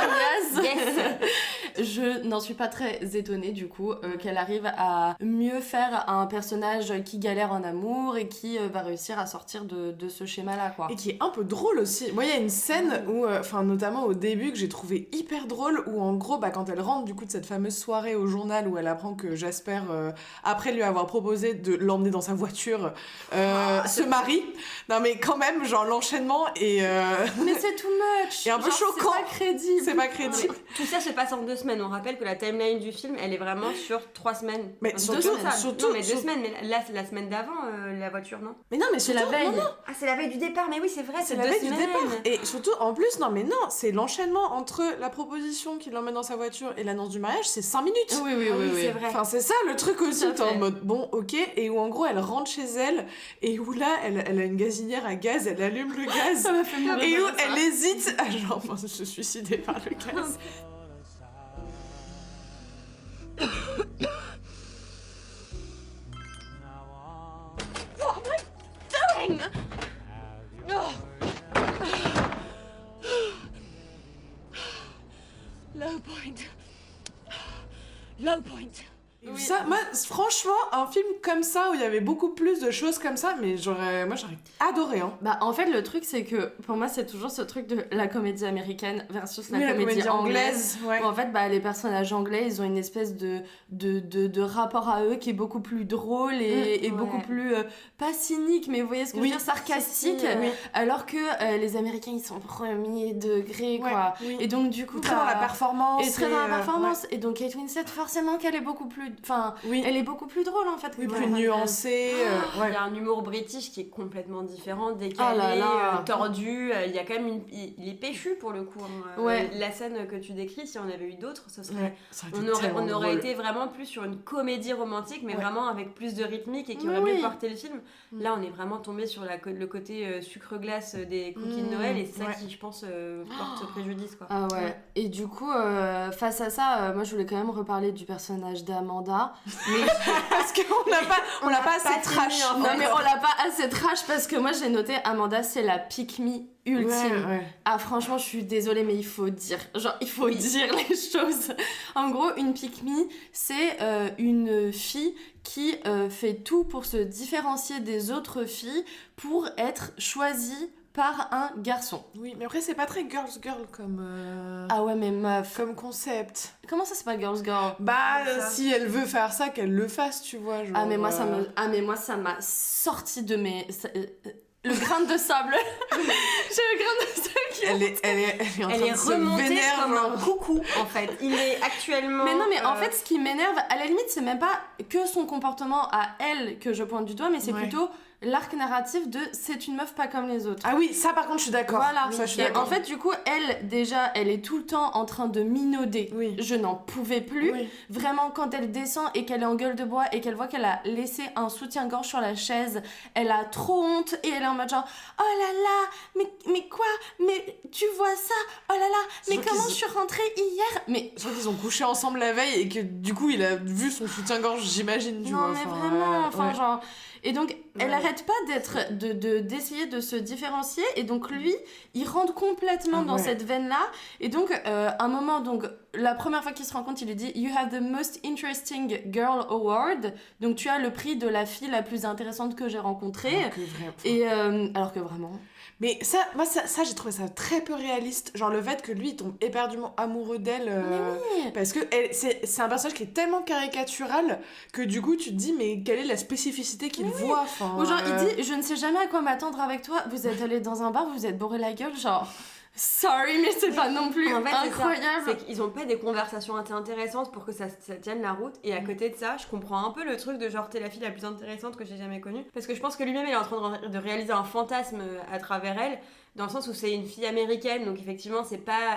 Diaz. Yes. Je n'en suis pas très étonnée du coup qu'elle arrive à mieux faire un personnage qui galère en amour et qui va réussir à sortir de ce schéma-là quoi. Et qui est un peu drôle aussi. Moi il y a une scène où, notamment au début que j'ai trouvé hyper drôle où en gros quand elle rentre du coup de cette fameuse soirée au journal où elle apprend que Jasper après lui avoir proposé de l'emmener dans sa voiture se marie. Non mais quand même genre l'enchaînement et mais c'est too much. Et un peu choquant. C'est pas crédible. Tout ça se passe en 2 semaines. On rappelle que la timeline du film, elle est vraiment sur 3 semaines. Mais surtout, non, mais 2 semaines. Mais là, c'est la semaine d'avant, la voiture, non? Mais non, mais c'est la veille. Non. Ah, c'est la veille du départ. Mais oui, c'est vrai, c'est 2 la veille semaines. du départ. Et surtout, en plus, c'est l'enchaînement entre la proposition qui l'emmène dans sa voiture et l'annonce du mariage, c'est 5 minutes. Oui, c'est vrai. Enfin, c'est ça le truc aussi. T'es en mode bon, ok. Et où en gros, elle rentre chez elle et où là, elle a une gazinière à gaz, elle allume le gaz. Ça m'a fait mourir. Et où elle hésite à genre se suicider par le gaz. What am I doing? Low point. Oui. Ça, moi, franchement, un film comme ça, où il y avait beaucoup plus de choses comme ça, mais j'aurais adoré. Hein. Bah, en fait, le truc, c'est que pour moi, c'est toujours ce truc de la comédie américaine versus la Oui, comédie anglaise. Ouais. Où en fait, bah, les personnages anglais, ils ont une espèce de rapport à eux qui est beaucoup plus drôle et beaucoup plus, pas cynique, mais vous voyez ce que je veux dire, sarcastique. Alors que les Américains, ils sont premier degré, quoi. Oui. Et donc, du coup, très dans la performance. Et très dans la performance. Et donc, Kate Winslet, forcément qu'elle est beaucoup plus... Enfin, elle est beaucoup plus drôle, en fait. Oui, plus nuancée. Il y a un humour british qui est complètement différent, décalé, tordu. Il y a quand même il est péchu, pour le coup. La scène que tu décris, si on avait eu d'autres, ce serait... on aurait été vraiment plus sur une comédie romantique, mais vraiment avec plus de rythmique et qui aurait mieux porté le film. Là, on est vraiment tombé sur le côté sucre-glace des cookies de Noël, et c'est ça qui, je pense, porte préjudice, quoi. Ah ouais. Et du coup, face à ça, moi, je voulais quand même reparler du personnage d'Amanda. Mais parce qu'on l'a pas assez trash. Non, mais on l'a pas assez trash parce que moi, j'ai noté Amanda, c'est la pick-me ultime. Ouais. Ah, franchement, je suis désolée, mais il faut dire. Il faut dire les choses. En gros, une pick-me, c'est une fille qui fait tout pour se différencier des autres filles pour être choisie par un garçon. Oui, mais après, c'est pas très girl comme... Ah ouais, mais meuf. Comme concept. Comment ça, c'est pas girls girl? Si elle veut faire ça, qu'elle le fasse, tu vois. Genre, mais moi, ça m'a sorti de mes... Le grain de sable. J'ai le grain de sable qui elle est en train de se remontée vénère, comme un coucou, en fait. Il est actuellement... Mais non, mais en fait, ce qui m'énerve, à la limite, c'est même pas que son comportement à elle que je pointe du doigt, mais c'est plutôt l'arc narratif de c'est une meuf pas comme les autres. Ah oui, ça par contre je suis d'accord. Voilà. Ça, je suis et d'accord. en fait, du coup, elle est tout le temps en train de minauder. Oui. Je n'en pouvais plus. Oui. Vraiment, quand elle descend et qu'elle est en gueule de bois et qu'elle voit qu'elle a laissé un soutien-gorge sur la chaise, elle a trop honte et elle est en mode genre oh là là, mais quoi? Mais tu vois ça? Oh là là, mais comment je suis rentrée hier? Mais je crois qu'ils ont couché ensemble la veille et que du coup il a vu son soutien-gorge, j'imagine. Non, mais vraiment, genre. Et donc, elle arrête pas d'essayer de se différencier. Et donc, lui, il rentre complètement dans cette veine-là. Et donc, un moment, donc, la première fois qu'ils se rencontrent, il lui dit « You have the most interesting girl award ». Donc, tu as le prix de la fille la plus intéressante que j'ai rencontrée. Alors que vraiment... Mais ça, moi, ça, j'ai trouvé ça très peu réaliste. Genre le fait que lui, il tombe éperdument amoureux d'elle. Parce que c'est un personnage qui est tellement caricatural que du coup, tu te dis, mais quelle est la spécificité qu'il voit Ou genre, il dit, je ne sais jamais à quoi m'attendre avec toi. Vous êtes allé dans un bar, vous vous êtes bourré la gueule, genre... Sorry, mais c'est pas non plus incroyable. C'est qu'ils ont pas des conversations intéressantes pour que ça tienne la route. Et à côté de ça, je comprends un peu le truc de genre t'es la fille la plus intéressante que j'ai jamais connue. Parce que je pense que lui-même il est en train de réaliser un fantasme à travers elle. Dans le sens où c'est une fille américaine, donc effectivement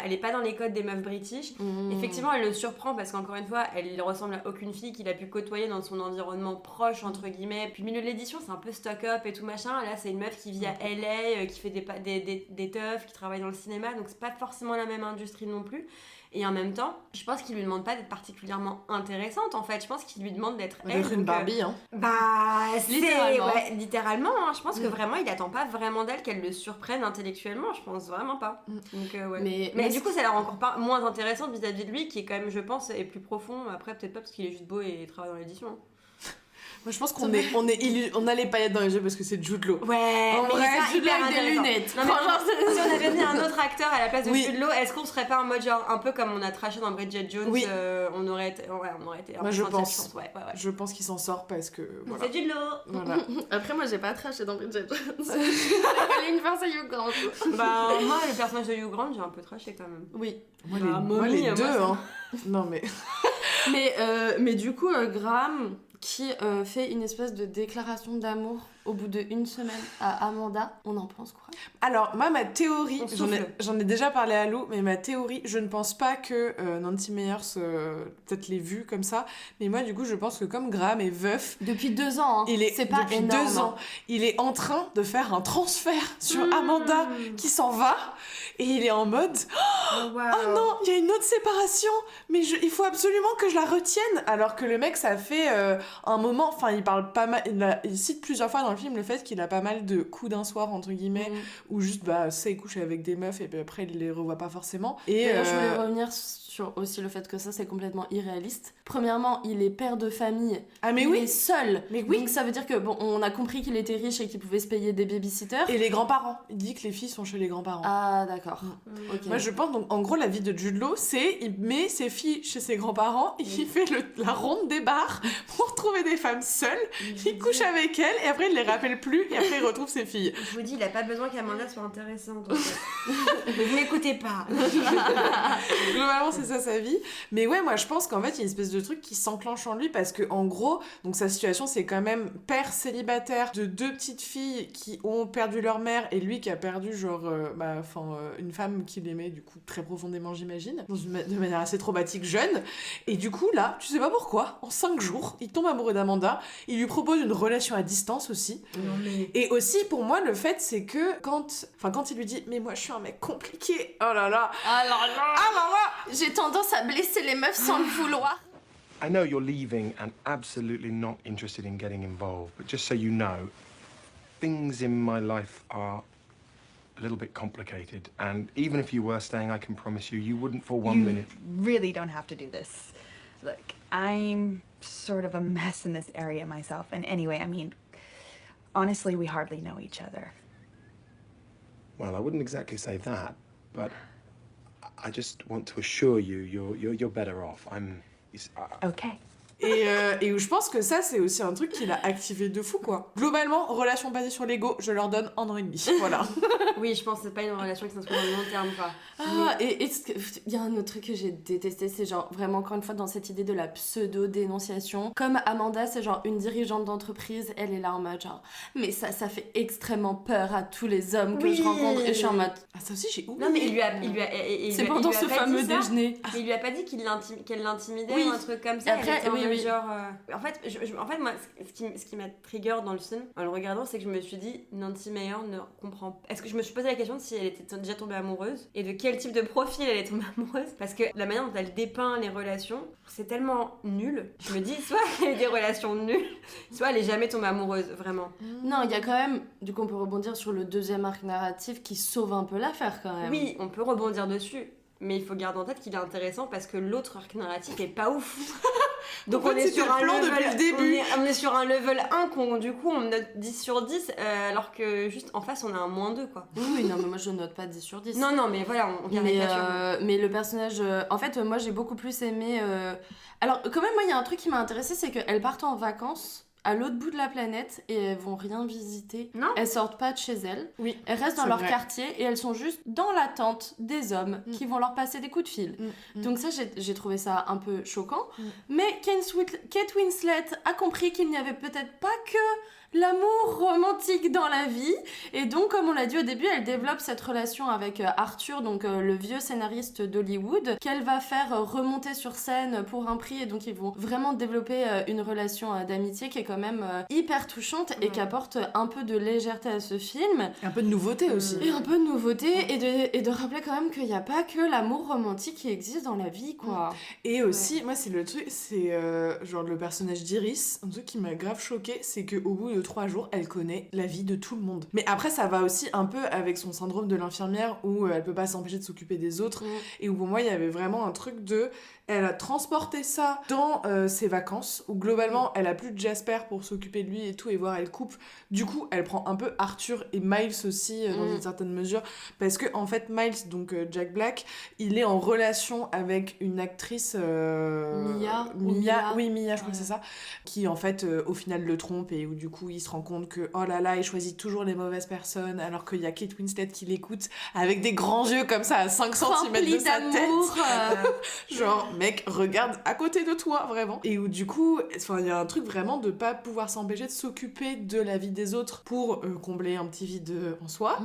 elle est pas dans les codes des meufs british. Effectivement elle le surprend parce qu'encore une fois elle ressemble à aucune fille qu'il a pu côtoyer dans son environnement proche entre guillemets. Puis le milieu de l'édition c'est un peu stock-up et tout machin. Là c'est une meuf qui vit à LA, qui fait des teufs, qui travaille dans le cinéma, donc c'est pas forcément la même industrie non plus. Et en même temps, je pense qu'il lui demande pas d'être particulièrement intéressante en fait. Je pense qu'il lui demande d'être elle. D'être une Barbie, hein. Littéralement. Hein. Je pense que vraiment, il attend pas vraiment d'elle qu'elle le surprenne intellectuellement. Je pense vraiment pas. Donc, mais du coup, ça la rend encore pas moins intéressante vis-à-vis de lui, qui est quand même, je pense, est plus profond. Après, peut-être pas parce qu'il est juste beau et travaille dans l'édition. Hein. Moi, je pense qu'on a les paillettes dans les yeux parce que c'est Jude Law. Ouais, en vrai, Jude Law avec des lunettes. Non, mais si on avait mis un autre acteur à la place de Jude Law, est-ce qu'on serait pas en mode genre un peu comme on a trashé dans Bridget Jones? On aurait été un peu je gentil, pense. Ouais. Je pense qu'il s'en sort parce que voilà. C'est Jude Law. Voilà. Après, moi, j'ai pas trashé dans Bridget Jones. J'ai collé une face à Hugh Grant. Moi, le personnage de Hugh Grant, j'ai un peu trashé quand même. Oui. Moi, les deux, hein. Non, mais... mais du coup, Graham... qui fait une espèce de déclaration d'amour au bout d'1 semaine à Amanda. On en pense quoi? Alors, moi, ma théorie, j'en ai déjà parlé à Lou, mais ma théorie, je ne pense pas que Nancy Meyers peut-être l'ait vue comme ça, mais moi, du coup, je pense que comme Graham est veuf... Depuis 2 ans, hein. C'est pas depuis énorme. 2 ans, il est en train de faire un transfert sur Amanda qui s'en va, et il est en mode oh non, il y a une autre séparation, mais il faut absolument que je la retienne, alors que le mec, ça fait un moment, enfin, il parle pas mal, il cite plusieurs fois dans dans le film le fait qu'il a pas mal de coups d'un soir entre guillemets où juste ça il couche avec des meufs et puis après il les revoit pas forcément. Et d'ailleurs, je voulais revenir sur aussi le fait que ça c'est complètement irréaliste. Premièrement, il est père de famille. Il est seul. Mais oui. Donc ça veut dire que on a compris qu'il était riche et qu'il pouvait se payer des babysitters. Et les grands-parents. Il dit que les filles sont chez les grands-parents. Ah d'accord. Ok. Moi je pense donc en gros la vie de Jude Law c'est il met ses filles chez ses grands-parents, il fait la ronde des bars pour trouver des femmes seules, il couche avec elles et après il les rappelle plus et après il retrouve ses filles. Je vous dis, il a pas besoin qu'Amanda soit intéressante. Vous m'écoutez pas. Globalement c'est ça sa vie. Mais ouais, moi je pense qu'en fait il y a une espèce de truc qui s'enclenche en lui parce que en gros, donc sa situation c'est quand même père célibataire de 2 petites filles qui ont perdu leur mère et lui qui a perdu une femme qu'il aimait du coup très profondément j'imagine, de manière assez traumatique jeune. Et du coup là, tu sais pas pourquoi, en 5 jours, il tombe amoureux d'Amanda, il lui propose une relation à distance aussi. Et aussi pour moi le fait c'est que quand il lui dit mais moi je suis un mec compliqué, oh là là, j'ai tendance à blesser les meufs sans le vouloir. I know you're leaving and absolutely not interested in getting involved, but just so you know, things in my life are a little bit complicated, and even if you were staying, I can promise you wouldn't for 1 minute. Really don't have to do this. Look, I'm sort of a mess in this area myself, and anyway, I mean, honestly, we hardly know each other. Well, I wouldn't exactly say that, but I just want to assure you, you're better off. Okay. Et où je pense que ça c'est aussi un truc qui l'a activé de fou quoi. Globalement, relation basée sur l'ego, je leur donne 1 an et demi. Voilà. Oui, je pense que c'est pas une relation qui s'inscrit dans le long terme quoi. Et il y a un autre truc que j'ai détesté, c'est genre vraiment encore une fois dans cette idée de la pseudo-dénonciation. Comme Amanda, c'est genre une dirigeante d'entreprise, elle est là en mode genre mais ça fait extrêmement peur à tous les hommes que je rencontre et je suis en mode ça aussi j'ai oublié. Non mais c'est pendant ce fameux déjeuner. Mais il lui a pas dit qu'elle l'intimidait Oui. ou un truc comme ça. Après, oui. Genre, en fait, moi, ce qui m'a trigger dans le film, en le regardant, c'est que je me suis dit, Nancy Meyer ne comprend pas. Est-ce que je me suis posé la question de si elle était déjà tombée amoureuse et de quel type de profil elle est tombée amoureuse? Parce que la manière dont elle dépeint les relations, c'est tellement nul. Je me dis, soit elle a eu des relations nulles, soit elle est jamais tombée amoureuse, vraiment. Non, il y a quand même, du coup, on peut rebondir sur le deuxième arc narratif qui sauve un peu l'affaire quand même. Oui, on peut rebondir dessus. Mais il faut garder en tête qu'il est intéressant parce que l'autre arc narratif est pas ouf. Donc en fait, on est sur un plan level, depuis le début. On est sur un level 1 qu'on du coup on note 10 sur 10 alors que juste en face on a un -2 quoi. Oui, non mais moi je note pas 10 sur 10. Non mais voilà, on vient mais le personnage en fait moi j'ai beaucoup plus aimé alors quand même moi il y a un truc qui m'a intéressée, c'est qu'elles partent en vacances à l'autre bout de la planète et elles vont rien visiter. Non. Elles sortent pas de chez elles. Oui. Elles restent dans leur quartier et elles sont juste dans l'attente des hommes qui vont leur passer des coups de fil. Donc ça, j'ai trouvé ça un peu choquant. Mais Kate Winslet a compris qu'il n'y avait peut-être pas que l'amour romantique dans la vie. Et donc, comme on l'a dit au début, elle développe cette relation avec Arthur, donc le vieux scénariste d'Hollywood, qu'elle va faire remonter sur scène pour un prix. Et donc, ils vont vraiment développer une relation d'amitié qui est quand même hyper touchante et qui apporte un peu de légèreté à ce film. Et un peu de nouveauté aussi. Et un peu de nouveauté et de rappeler quand même qu'il n'y a pas que l'amour romantique qui existe dans la vie, quoi. Et aussi, moi, c'est le truc, c'est genre le personnage d'Iris, un truc qui m'a grave choqué, c'est qu'au bout de 3 jours, elle connaît la vie de tout le monde. Mais après, ça va aussi un peu avec son syndrome de l'infirmière où elle peut pas s'empêcher de s'occuper des autres. Et où pour moi, il y avait vraiment un truc de... Elle a transporté ça dans ses vacances, où globalement, elle a plus de Jasper pour s'occuper de lui et tout, et voir elle coupe. Du coup, elle prend un peu Arthur et Miles aussi, dans une certaine mesure, parce que en fait, Miles, donc Jack Black, il est en relation avec une actrice... Mia, je crois que c'est ça, qui en fait, au final, le trompe, et où du coup, il se rend compte que, oh là là, il choisit toujours les mauvaises personnes, alors qu'il y a Kate Winslet qui l'écoute avec des grands yeux comme ça, à 5 cm de sa tête. Genre, mec, regarde à côté de toi, vraiment. Et où du coup, il y a un truc vraiment de pas pouvoir s'empêcher de s'occuper de la vie des autres pour combler un petit vide en soi.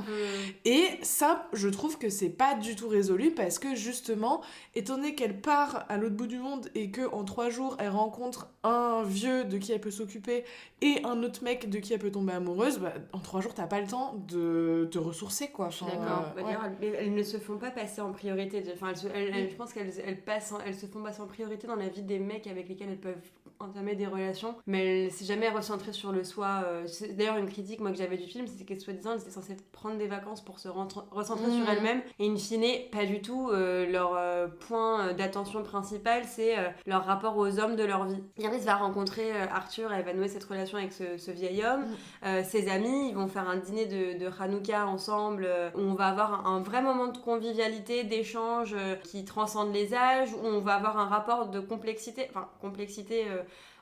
Et ça, je trouve que c'est pas du tout résolu parce que justement, étant donné qu'elle part à l'autre bout du monde et que en 3 jours, elle rencontre un vieux de qui elle peut s'occuper et un autre mec de qui elle peut tomber amoureuse, bah, en 3 jours, t'as pas le temps de te ressourcer, quoi. Enfin, d'accord. Elles ne se font pas passer en priorité. Enfin, je pense qu'elles se font passer en priorité dans la vie des mecs avec lesquels elles peuvent entamer des relations, mais elle s'est jamais recentrée sur le soi. C'est d'ailleurs une critique moi que j'avais du film, c'était que soi-disant elle était censée prendre des vacances pour se recentrer sur elle-même, et in fine pas du tout. Leur point d'attention principal c'est leur rapport aux hommes de leur vie. Iris va rencontrer Arthur, elle va nouer cette relation avec ce vieil homme. Ses amis, ils vont faire un dîner de Hanouka ensemble, où on va avoir un vrai moment de convivialité, d'échange qui transcende les âges, où on va avoir un rapport de complexité,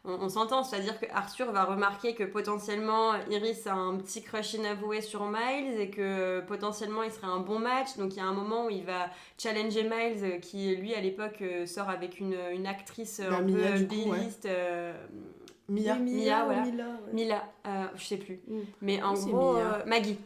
on s'entend, c'est-à-dire que Arthur va remarquer que potentiellement Iris a un petit crush inavoué sur Miles et que potentiellement il serait un bon match, donc il y a un moment où il va challenger Miles qui lui à l'époque sort avec une actrice un Mia, peu du coup, B-list, Mia. voilà. Mila, Je sais plus. Mais en C'est gros, Mia. Maggie.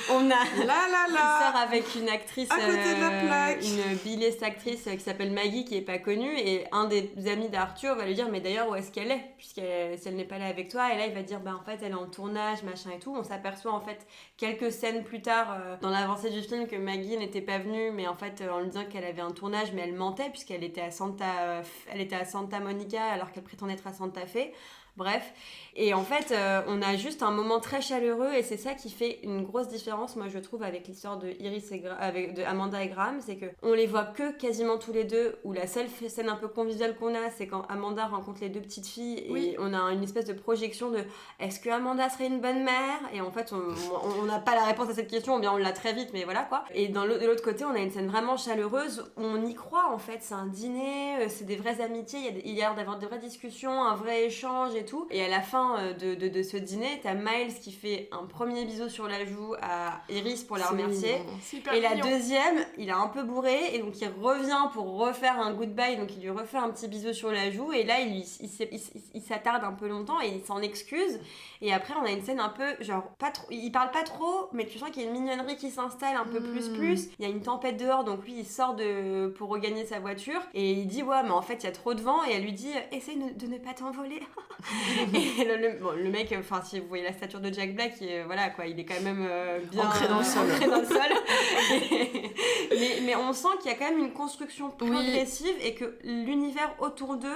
On a qui sort avec une actrice, à côté de la plaque. une B-list actrice qui s'appelle Maggie, qui est pas connue, et un des amis d'Arthur va lui dire mais d'ailleurs où est-ce qu'elle est, si elle n'est pas là avec toi, et là il va dire bah en fait elle est en tournage machin et tout. On s'aperçoit en fait quelques scènes plus tard dans l'avancée du film que Maggie n'était pas venue, mais en fait en lui disant qu'elle avait un tournage, mais elle mentait puisqu'elle était à Santa Monica alors qu'elle prétendait être à Santa Fe. Bref, et en fait, on a juste un moment très chaleureux, et c'est ça qui fait une grosse différence, moi je trouve, avec l'histoire de Iris de Amanda et Graham, c'est que on les voit que quasiment tous les deux, où la seule scène un peu conviviale qu'on a, c'est quand Amanda rencontre les deux petites filles, et on a une espèce de projection de est-ce que Amanda serait une bonne mère, et en fait on n'a pas la réponse à cette question, ou bien on l'a très vite, mais voilà quoi. Et de l'autre côté, on a une scène vraiment chaleureuse, où on y croit en fait, c'est un dîner, c'est des vraies amitiés, il y a l'air d'avoir des vraies discussions, un vrai échange et tout. Et à la fin de ce dîner, t'as Miles qui fait un premier bisou sur la joue à Iris pour la remercier. Et la deuxième, il a un peu bourré, et donc il revient pour refaire un goodbye, donc il lui refait un petit bisou sur la joue, et là il s'attarde un peu longtemps et il s'en excuse. Et après on a une scène un peu genre pas trop, il parle pas trop, mais tu sens qu'il y a une mignonnerie qui s'installe un peu plus. Il y a une tempête dehors, donc lui il sort pour regagner sa voiture, et il dit ouais mais en fait il y a trop de vent, et elle lui dit essaye de ne pas t'envoler. Et le mec, enfin si vous voyez la stature de Jack Black, voilà quoi, il est quand même bien ancré dans le sol. mais on sent qu'il y a quand même une construction progressive, et que l'univers autour d'eux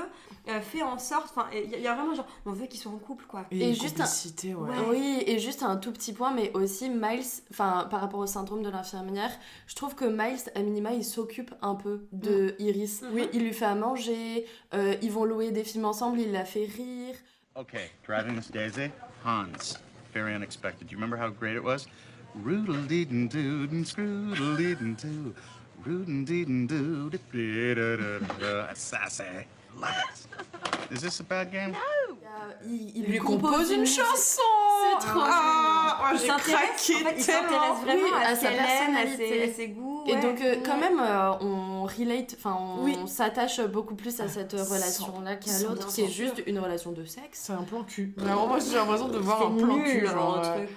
fait en sorte, enfin il y a vraiment genre on veut qu'ils soient en couple quoi. Et juste complicité, ouais. Oui, et juste un tout petit point, mais aussi Miles, enfin par rapport au syndrome de l'infirmière, je trouve que Miles, à minima, il s'occupe un peu de Iris. Oui, il lui fait à manger, ils vont louer des films ensemble, il la fait rire. Okay, driving Miss Daisy, Hans. Very unexpected. Do you remember how great it was? Roodle-dee-doo, scroodle-dee-doo, roodle-dee-doo, sassy. Love it. Is this a bad game? Il lui compose une chanson. C'est trop j'ai craqué il s'intéresse vraiment à sa ce qu'elle aime, personnalité, à ses goûts. Et donc quand même on relate, enfin on s'attache beaucoup plus à cette relation-là qu'à l'autre. C'est juste une relation de sexe. C'est un plan cul. Vraiment, moi j'ai l'impression de voir un plan cul. Genre, truc,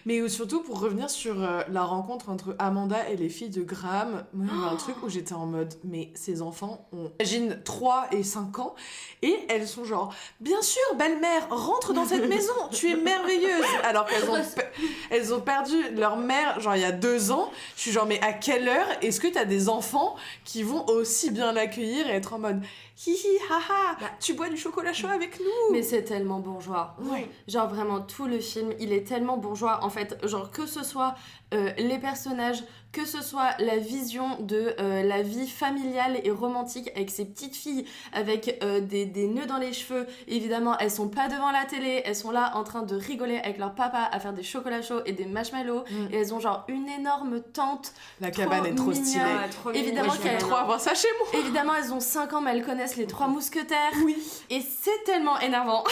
Mais surtout pour revenir sur la rencontre entre Amanda et les filles de Graham, moi il y a un truc où j'étais en mode mais ces enfants ont, j'imagine, 3 et 5 ans, et elles sont genre bien sûr belle-mère, rentre dans cette maison, tu es merveilleuse, alors qu'elles ont perdu leur mère genre il y a 2 ans. Je suis genre mais à quelle heure est-ce que t'as des enfants qui vont aussi bien l'accueillir et être en mode hihi haha, tu bois du chocolat chaud avec nous. Mais c'est tellement bourgeois. Ouais. Genre vraiment tout le film, il est tellement bourgeois en fait, genre que ce soit les personnages, que ce soit la vision de la vie familiale et romantique avec ces petites filles avec des nœuds dans les cheveux. Évidemment, elles sont pas devant la télé, elles sont là en train de rigoler avec leur papa à faire des chocolats chauds et des marshmallows, et elles ont genre une énorme tente. La cabane est trop stylée. Évidemment je vais trop avoir ça chez moi. Évidemment, elles ont 5 ans, mais elles connaissent les 3 mousquetaires. Oui. Et c'est tellement énervant.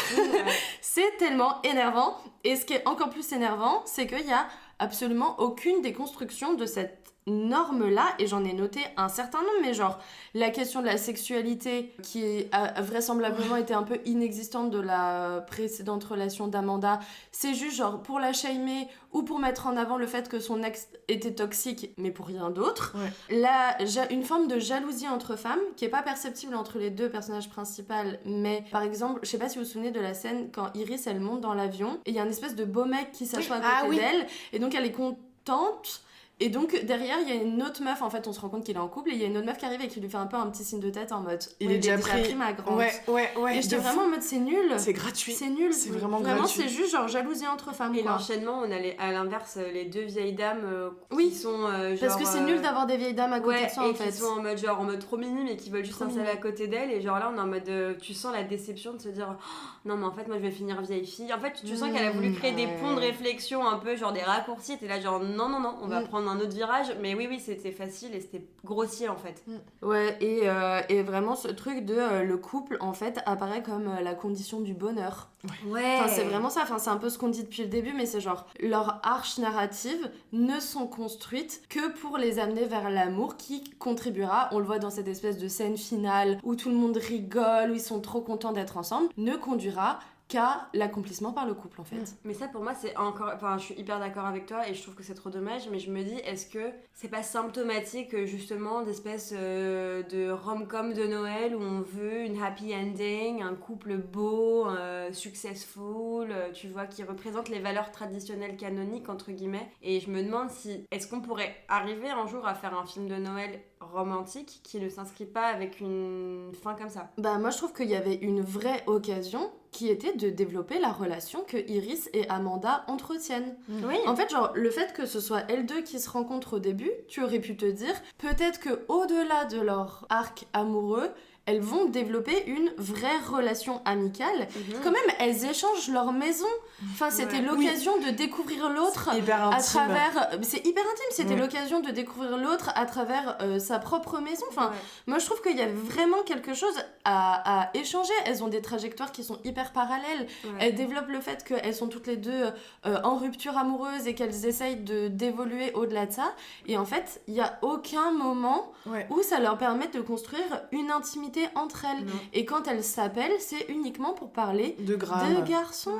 C'est tellement énervant. Et ce qui est encore plus énervant, c'est qu'il y a absolument aucune déconstruction de cette norme-là, et j'en ai noté un certain nombre, mais genre la question de la sexualité qui a vraisemblablement été un peu inexistante de la précédente relation d'Amanda, c'est juste genre pour la shamer ou pour mettre en avant le fait que son ex était toxique, mais pour rien d'autre. Là, une forme de jalousie entre femmes qui est pas perceptible entre les deux personnages principaux, mais par exemple, je sais pas si vous vous souvenez de la scène quand Iris elle monte dans l'avion et il y a une espèce de beau mec qui s'assoit à côté d'elle, et donc elle est contente, Et donc derrière il y a une autre meuf, en fait on se rend compte qu'il est en couple et il y a une autre meuf qui arrive et qui lui fait un peu un petit signe de tête en mode il est déjà pris ma grande. Ouais. Et j'étais vraiment en mode c'est nul. C'est gratuit. C'est nul. C'est vraiment Vraiment gratuit. c'est juste genre jalousie entre femmes. Et quoi. l'enchaînement, on a à l'inverse les deux vieilles dames Oui. qui sont genre, Parce que c'est nul d'avoir des vieilles dames à côté de soi et en fait. qui sont en mode trop mimi mais qui veulent juste Trop s'installer mimi. à côté d'elle et genre là on est en mode tu sens la déception de se dire oh, non mais en fait moi je vais finir vieille fille. En fait tu sens qu'elle a voulu créer des ponts de réflexion un peu genre des raccourcis, t'es là genre non on va prendre un autre virage, mais oui c'était facile et c'était grossier en fait. Ouais, et vraiment ce truc de le couple en fait apparaît comme la condition du bonheur. Ouais. Enfin, c'est vraiment ça, enfin, c'est un peu ce qu'on dit depuis le début, mais c'est genre leurs arches narratives ne sont construites que pour les amener vers l'amour qui contribuera, on le voit dans cette espèce de scène finale où tout le monde rigole, où ils sont trop contents d'être ensemble, ne conduira qu'à l'accomplissement par le couple en fait. Mais ça pour moi c'est encore, enfin je suis hyper d'accord avec toi et je trouve que c'est trop dommage, mais je me dis est-ce que c'est pas symptomatique justement d'espèce de rom-com de Noël où on veut une happy ending, un couple beau, successful, tu vois, qui représente les valeurs traditionnelles canoniques entre guillemets, et je me demande si est-ce qu'on pourrait arriver un jour à faire un film de Noël romantique qui ne s'inscrit pas avec une fin comme ça. Bah moi je trouve qu'il y avait une vraie occasion qui était de développer la relation que Iris et Amanda entretiennent. Oui. En fait, genre, le fait que ce soit elles deux qui se rencontrent au début, tu aurais pu te dire, peut-être que au-delà de leur arc amoureux, elles vont développer une vraie relation amicale. Quand même, elles échangent leur maison. Enfin, c'était l'occasion de découvrir l'autre à travers... C'est hyper intime, c'était l'occasion de découvrir l'autre à travers sa propre maison. Enfin, moi, je trouve qu'il y a vraiment quelque chose à échanger. Elles ont des trajectoires qui sont hyper parallèles. Elles développent le fait qu'elles sont toutes les deux en rupture amoureuse et qu'elles essayent d'évoluer au-delà de ça. Et en fait, il n'y a aucun moment où ça leur permet de construire une intimité entre elles. Et quand elles s'appellent, c'est uniquement pour parler de garçons.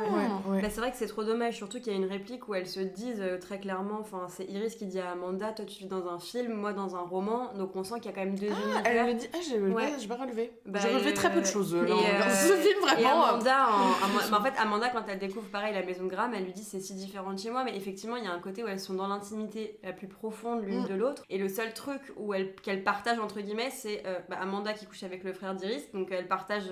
Bah, c'est vrai que c'est trop dommage, surtout qu'il y a une réplique où elles se disent très clairement, enfin c'est Iris qui dit à Amanda, toi tu vis dans un film, moi dans un roman, donc on sent qu'il y a quand même deux univers. Elle me dit, j'ai pas relevé. Bah, j'ai relevé très peu de choses et, dans ce film, vraiment. Et Amanda, mais en fait Amanda quand elle découvre pareil la maison de Graham, elle lui dit c'est si différent de chez moi, mais effectivement il y a un côté où elles sont dans l'intimité la plus profonde l'une de l'autre, et le seul truc où qu'elles partagent entre guillemets c'est Amanda qui couche avec le frère d'Iris, donc elle partage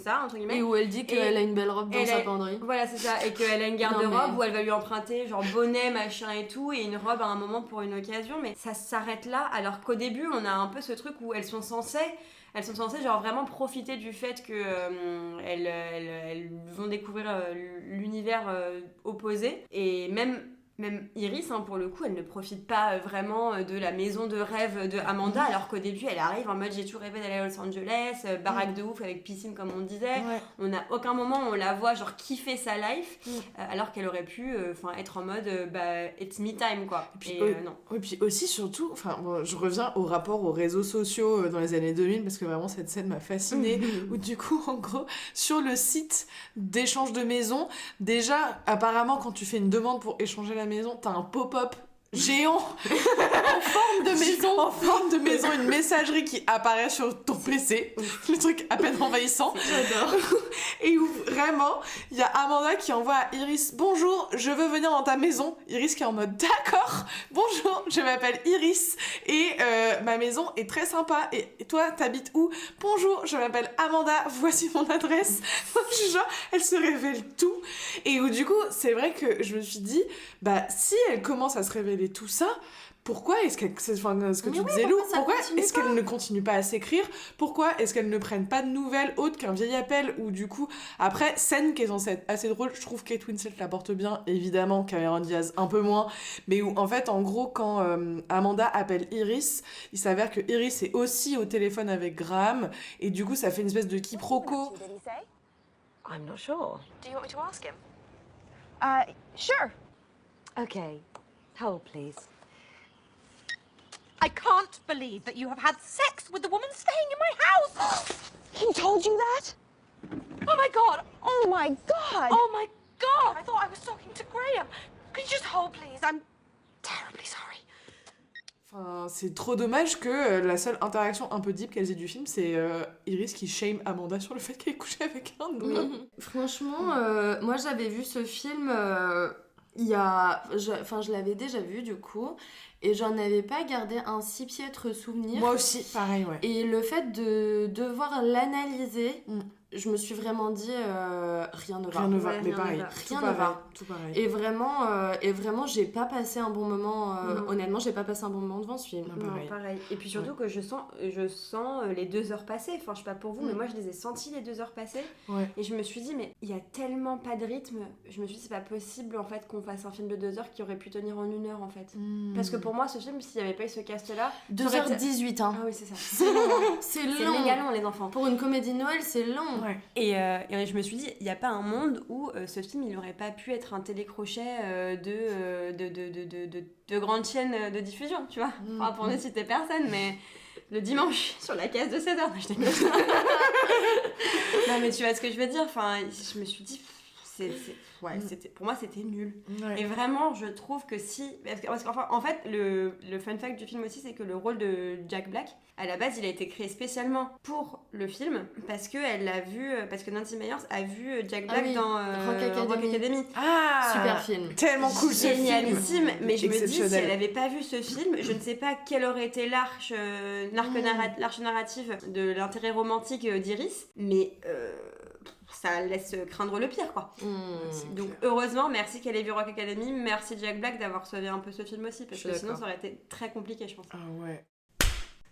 ça entre guillemets, et où elle dit qu'elle a une belle robe dans sa penderie, voilà c'est ça, et qu'elle a une garde-robe où elle va lui emprunter genre bonnet machin et tout, et une robe à un moment pour une occasion, mais ça s'arrête là, alors qu'au début on a un peu ce truc où elles sont censées genre vraiment profiter du fait que elles vont découvrir l'univers opposé, et même Iris, pour le coup, elle ne profite pas vraiment de la maison de rêve de Amanda, alors qu'au début, elle arrive en mode j'ai toujours rêvé d'aller à Los Angeles, baraque de ouf avec piscine comme on disait. On n'a aucun moment où on la voit genre kiffer sa life, alors qu'elle aurait pu être en mode it's me time quoi. Et puis, non. Oui, puis aussi surtout, je reviens au rapport aux réseaux sociaux dans les années 2000 parce que vraiment cette scène m'a fascinée où du coup en gros sur le site d'échange de maisons, déjà apparemment quand tu fais une demande pour échanger la maison, t'as un pop-up géant en forme de maison, une messagerie qui apparaît sur ton PC, le truc à peine envahissant. J'adore. Et où vraiment il y a Amanda qui envoie à Iris, bonjour, je veux venir dans ta maison. Iris qui est en mode d'accord, bonjour, je m'appelle Iris et ma maison est très sympa, et toi t'habites où? Bonjour, je m'appelle Amanda, voici mon adresse. Genre elle se révèle tout, et où du coup c'est vrai que je me suis dit si elle commence à se révéler tout ça, pourquoi est-ce qu'elle, ce que tu disais Lou, pourquoi est-ce qu'elle ne continue pas à s'écrire? Pourquoi est-ce qu'elles ne prennent pas de nouvelles autres qu'un vieil appel? Ou du coup, après, scène qui est censée être assez drôle, je trouve que Kate Winslet la porte bien, évidemment, Cameron Diaz un peu moins, mais où en fait, en gros, quand Amanda appelle Iris, il s'avère que Iris est aussi au téléphone avec Graham, et du coup, ça fait une espèce de quiproquo. I'm not sure. Do you want me to ask him? Sure. Okay. Hold, please. I can't believe that you have had sex with the woman staying in my house! He told you that? Oh my god! Oh my god! Oh my god! I thought I was talking to Graham. Could you just hold, please? I'm terribly sorry. Enfin, c'est trop dommage que la seule interaction un peu deep qu'elles aient du film, c'est Iris qui shame Amanda sur le fait qu'elle est couchée avec un homme. Franchement, moi j'avais vu ce film je l'avais déjà vu du coup, et j'en avais pas gardé un si piètre souvenir. Moi aussi, pareil, ouais. Et le fait de devoir l'analyser, je me suis vraiment dit rien ne va. Rien ne va, Ouais, mais rien pareil. ne va. Tout Rien ne pareil, va. Tout pareil. Et vraiment, j'ai pas passé un bon moment. Honnêtement, j'ai pas passé un bon moment devant ce film. Non, Non, pareil. Et puis surtout que je sens les 2 heures passées. Enfin, je sais pas pour vous, mais moi je les ai senties les 2 heures passées. Ouais. Et je me suis dit, mais il y a tellement pas de rythme. Je me suis dit, c'est pas possible en fait qu'on fasse un film de 2 heures qui aurait pu tenir en 1 heure en fait. Parce que pour moi, ce film, s'il y avait pas eu ce cast-là. 2h18, hein. Ah oui, c'est ça. C'est long. C'est C'est long. méga long, les enfants. Pour une comédie de Noël, c'est long. Ouais. Et je me suis dit, il n'y a pas un monde où ce film, il n'aurait pas pu être un télécrochet de grandes chaînes de diffusion, tu vois. Enfin, pour ne citer personne, mais le dimanche, sur la case de 16h. Je déconne. Non, mais tu vois ce que je veux dire. Enfin, je me suis dit, pour moi, c'était nul. Ouais. Et vraiment, je trouve que si... Parce qu'enfin, en fait, le fun fact du film aussi, c'est que le rôle de Jack Black, à la base, il a été créé spécialement pour le film, parce que Nancy Meyers a vu Jack Black dans Rock Academy. Ah, Super film. Tellement cool ce film. Génialissime, mais je me dis, si Exceptionnel. elle avait pas vu ce film, je ne sais pas quelle aurait été l'arche narrative de l'intérêt romantique d'Iris, mais ça laisse craindre le pire, quoi. C'est Donc clair. heureusement, merci qu'elle ait vu Rock Academy, merci Jack Black d'avoir sauvé un peu ce film aussi, parce Je suis que sinon d'accord. ça aurait été très compliqué, je pense. Ah ouais.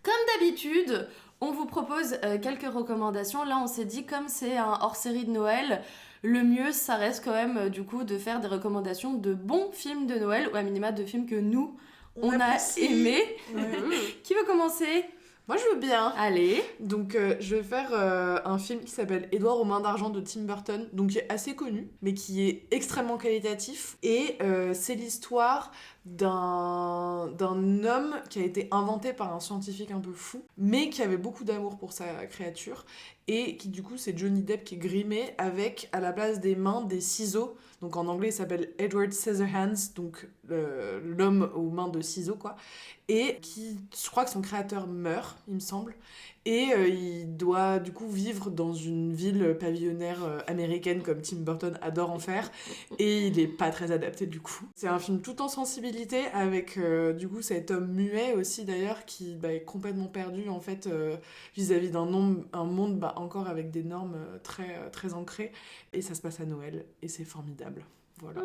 Comme d'habitude, on vous propose quelques recommandations. Là, on s'est dit, comme c'est un hors-série de Noël, le mieux, ça reste quand même, du coup, de faire des recommandations de bons films de Noël, ou à minima de films que nous, on a apprécie. aimés. Ouais. Qui veut commencer? Moi, je veux bien. Allez. Donc, je vais faire un film qui s'appelle Édouard aux mains d'argent de Tim Burton, donc qui est assez connu, mais qui est extrêmement qualitatif. Et c'est l'histoire d'un homme qui a été inventé par un scientifique un peu fou, mais qui avait beaucoup d'amour pour sa créature. Et qui, du coup, c'est Johnny Depp qui est grimé avec, à la place des mains, des ciseaux. Donc, en anglais, il s'appelle Edward Scissorhands, donc l'homme aux mains de ciseaux, quoi. Et qui, je crois que son créateur meurt, il me semble. Et il doit du coup vivre dans une ville pavillonnaire américaine comme Tim Burton adore en faire. Et il est pas très adapté du coup. C'est un film tout en sensibilité avec du coup cet homme muet aussi d'ailleurs qui est complètement perdu en fait vis-à-vis un monde encore avec des normes très ancrées. Et ça se passe à Noël et c'est formidable. Voilà.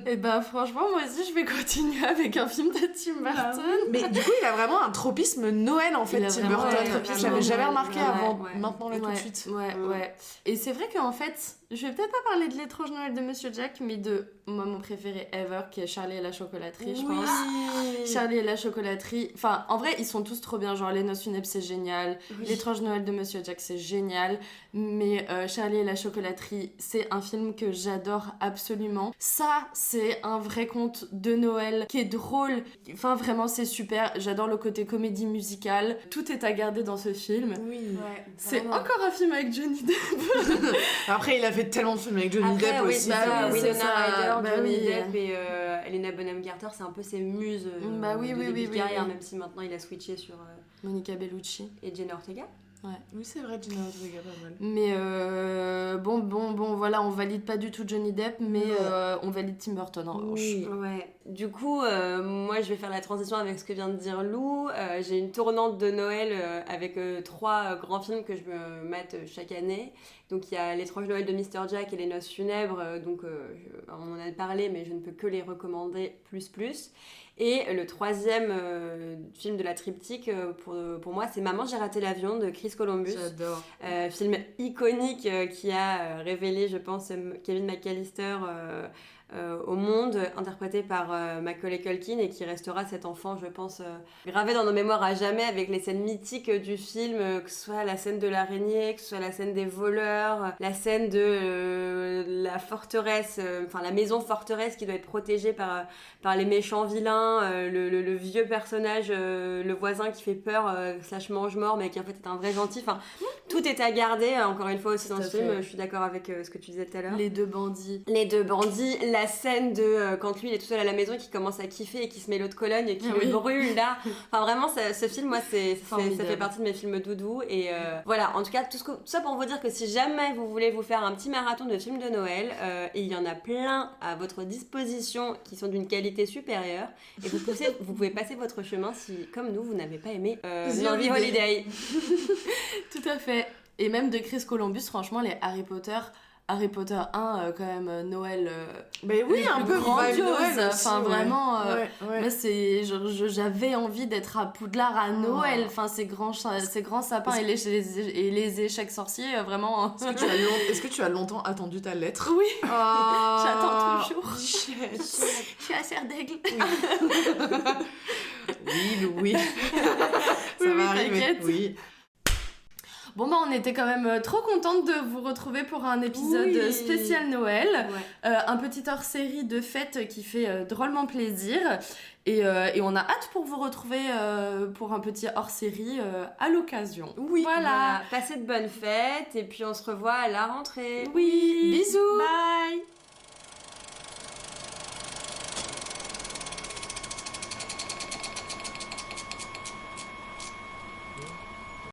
Et bah franchement, moi aussi, je vais continuer avec un film de Tim Burton. Mais du coup, il a vraiment un tropisme Noël en fait, Il a Tim vraiment Burton. un tropisme J'avais jamais Noël. remarqué Ouais, avant. ouais. Maintenant, là, tout de suite. Ouais. Et c'est vrai qu'en fait, je vais peut-être pas parler de l'étrange Noël de Monsieur Jack, mais de mon préféré ever, qui est Charlie et la chocolaterie, je pense. Charlie et la chocolaterie. Enfin, en vrai, ils sont tous trop bien. Genre, Les Noces funèbres, c'est génial. L'étrange Noël de Monsieur Jack, c'est génial. Mais Charlie et la chocolaterie, c'est un film que j'adore absolument. Ça, c'est un vrai conte de Noël qui est drôle. Enfin, vraiment, c'est super. J'adore le côté comédie musicale. Tout est à garder dans ce film. Oui. Ouais, C'est vraiment. encore un film avec Johnny Depp. Après, il a fait tellement de films avec Johnny Après, Depp oui, aussi. bah que- oui, c'est Winona ça. Ryder, Bah Johnny oui. Depp et Helena Bonham Carter, c'est un peu ses muses Bah oui, de oui, début oui, de oui, carrière, oui. même si maintenant il a switché sur Monica Bellucci. et Jenna Ortega. Oui, c'est vrai, Gina Ortega, pas mal. Mais bon, voilà, on valide pas du tout Johnny Depp, mais on valide Tim Burton en revanche. Ouais. Du coup, moi je vais faire la transition avec ce que vient de dire Lou. J'ai une tournante de Noël avec 3 grands films que je me mate chaque année. Donc il y a L'étrange Noël de Mr. Jack et Les Noces funèbres. On en a parlé, mais je ne peux que les recommander plus. Et le 3e film de la triptyque, pour moi, c'est Maman, j'ai raté l'avion de Chris Columbus. J'adore. Film iconique qui a révélé, je pense, Kevin McAllister au monde, interprété par Macaulay Culkin, et qui restera cet enfant, je pense, gravé dans nos mémoires à jamais, avec les scènes mythiques du film, que ce soit la scène de l'araignée, que ce soit la scène des voleurs, la scène de la forteresse, enfin la maison forteresse qui doit être protégée par les méchants vilains, le vieux personnage, le voisin qui fait peur, slash mange-mort, mais qui en fait est un vrai gentil. Enfin, tout est à garder, encore une fois aussi dans Tout ce à film. fait. Je suis d'accord avec ce que tu disais tout à l'heure. Les deux bandits. Les deux bandits, la scène de quand lui il est tout seul à la maison, qui commence à kiffer et qui se met l'eau de Cologne et qui le brûle là. Enfin vraiment, ce film, moi, ça fait partie de mes films doudou. Et voilà, en tout cas, tout ça pour vous dire que si jamais vous voulez vous faire un petit marathon de films de Noël, et il y en a plein à votre disposition qui sont d'une qualité supérieure, et vous pouvez passer votre chemin si, comme nous, vous n'avez pas aimé The Holiday. Tout à fait. Et même de Chris Columbus, franchement, les Harry Potter 1, quand même, Noël. Mais oui, un peu grandiose. Noël aussi, enfin, vraiment, ouais. moi, j'avais envie d'être à Poudlard à Noël. Enfin, ces grands sapins et les échecs sorciers, vraiment. Est-ce que tu as longtemps attendu ta lettre? Oui. Oh, J'attends toujours. Bichette. Je suis à Serre d'Aigle. Oui. Ça va arriver. T'inquiète. Oui. Bon on était quand même trop contente de vous retrouver pour un épisode spécial Noël, un petit hors-série de fête qui fait drôlement plaisir, et on a hâte pour vous retrouver pour un petit hors-série à l'occasion. Oui, voilà. Passez de bonnes fêtes et puis on se revoit à la rentrée. Oui, bisous. Bye.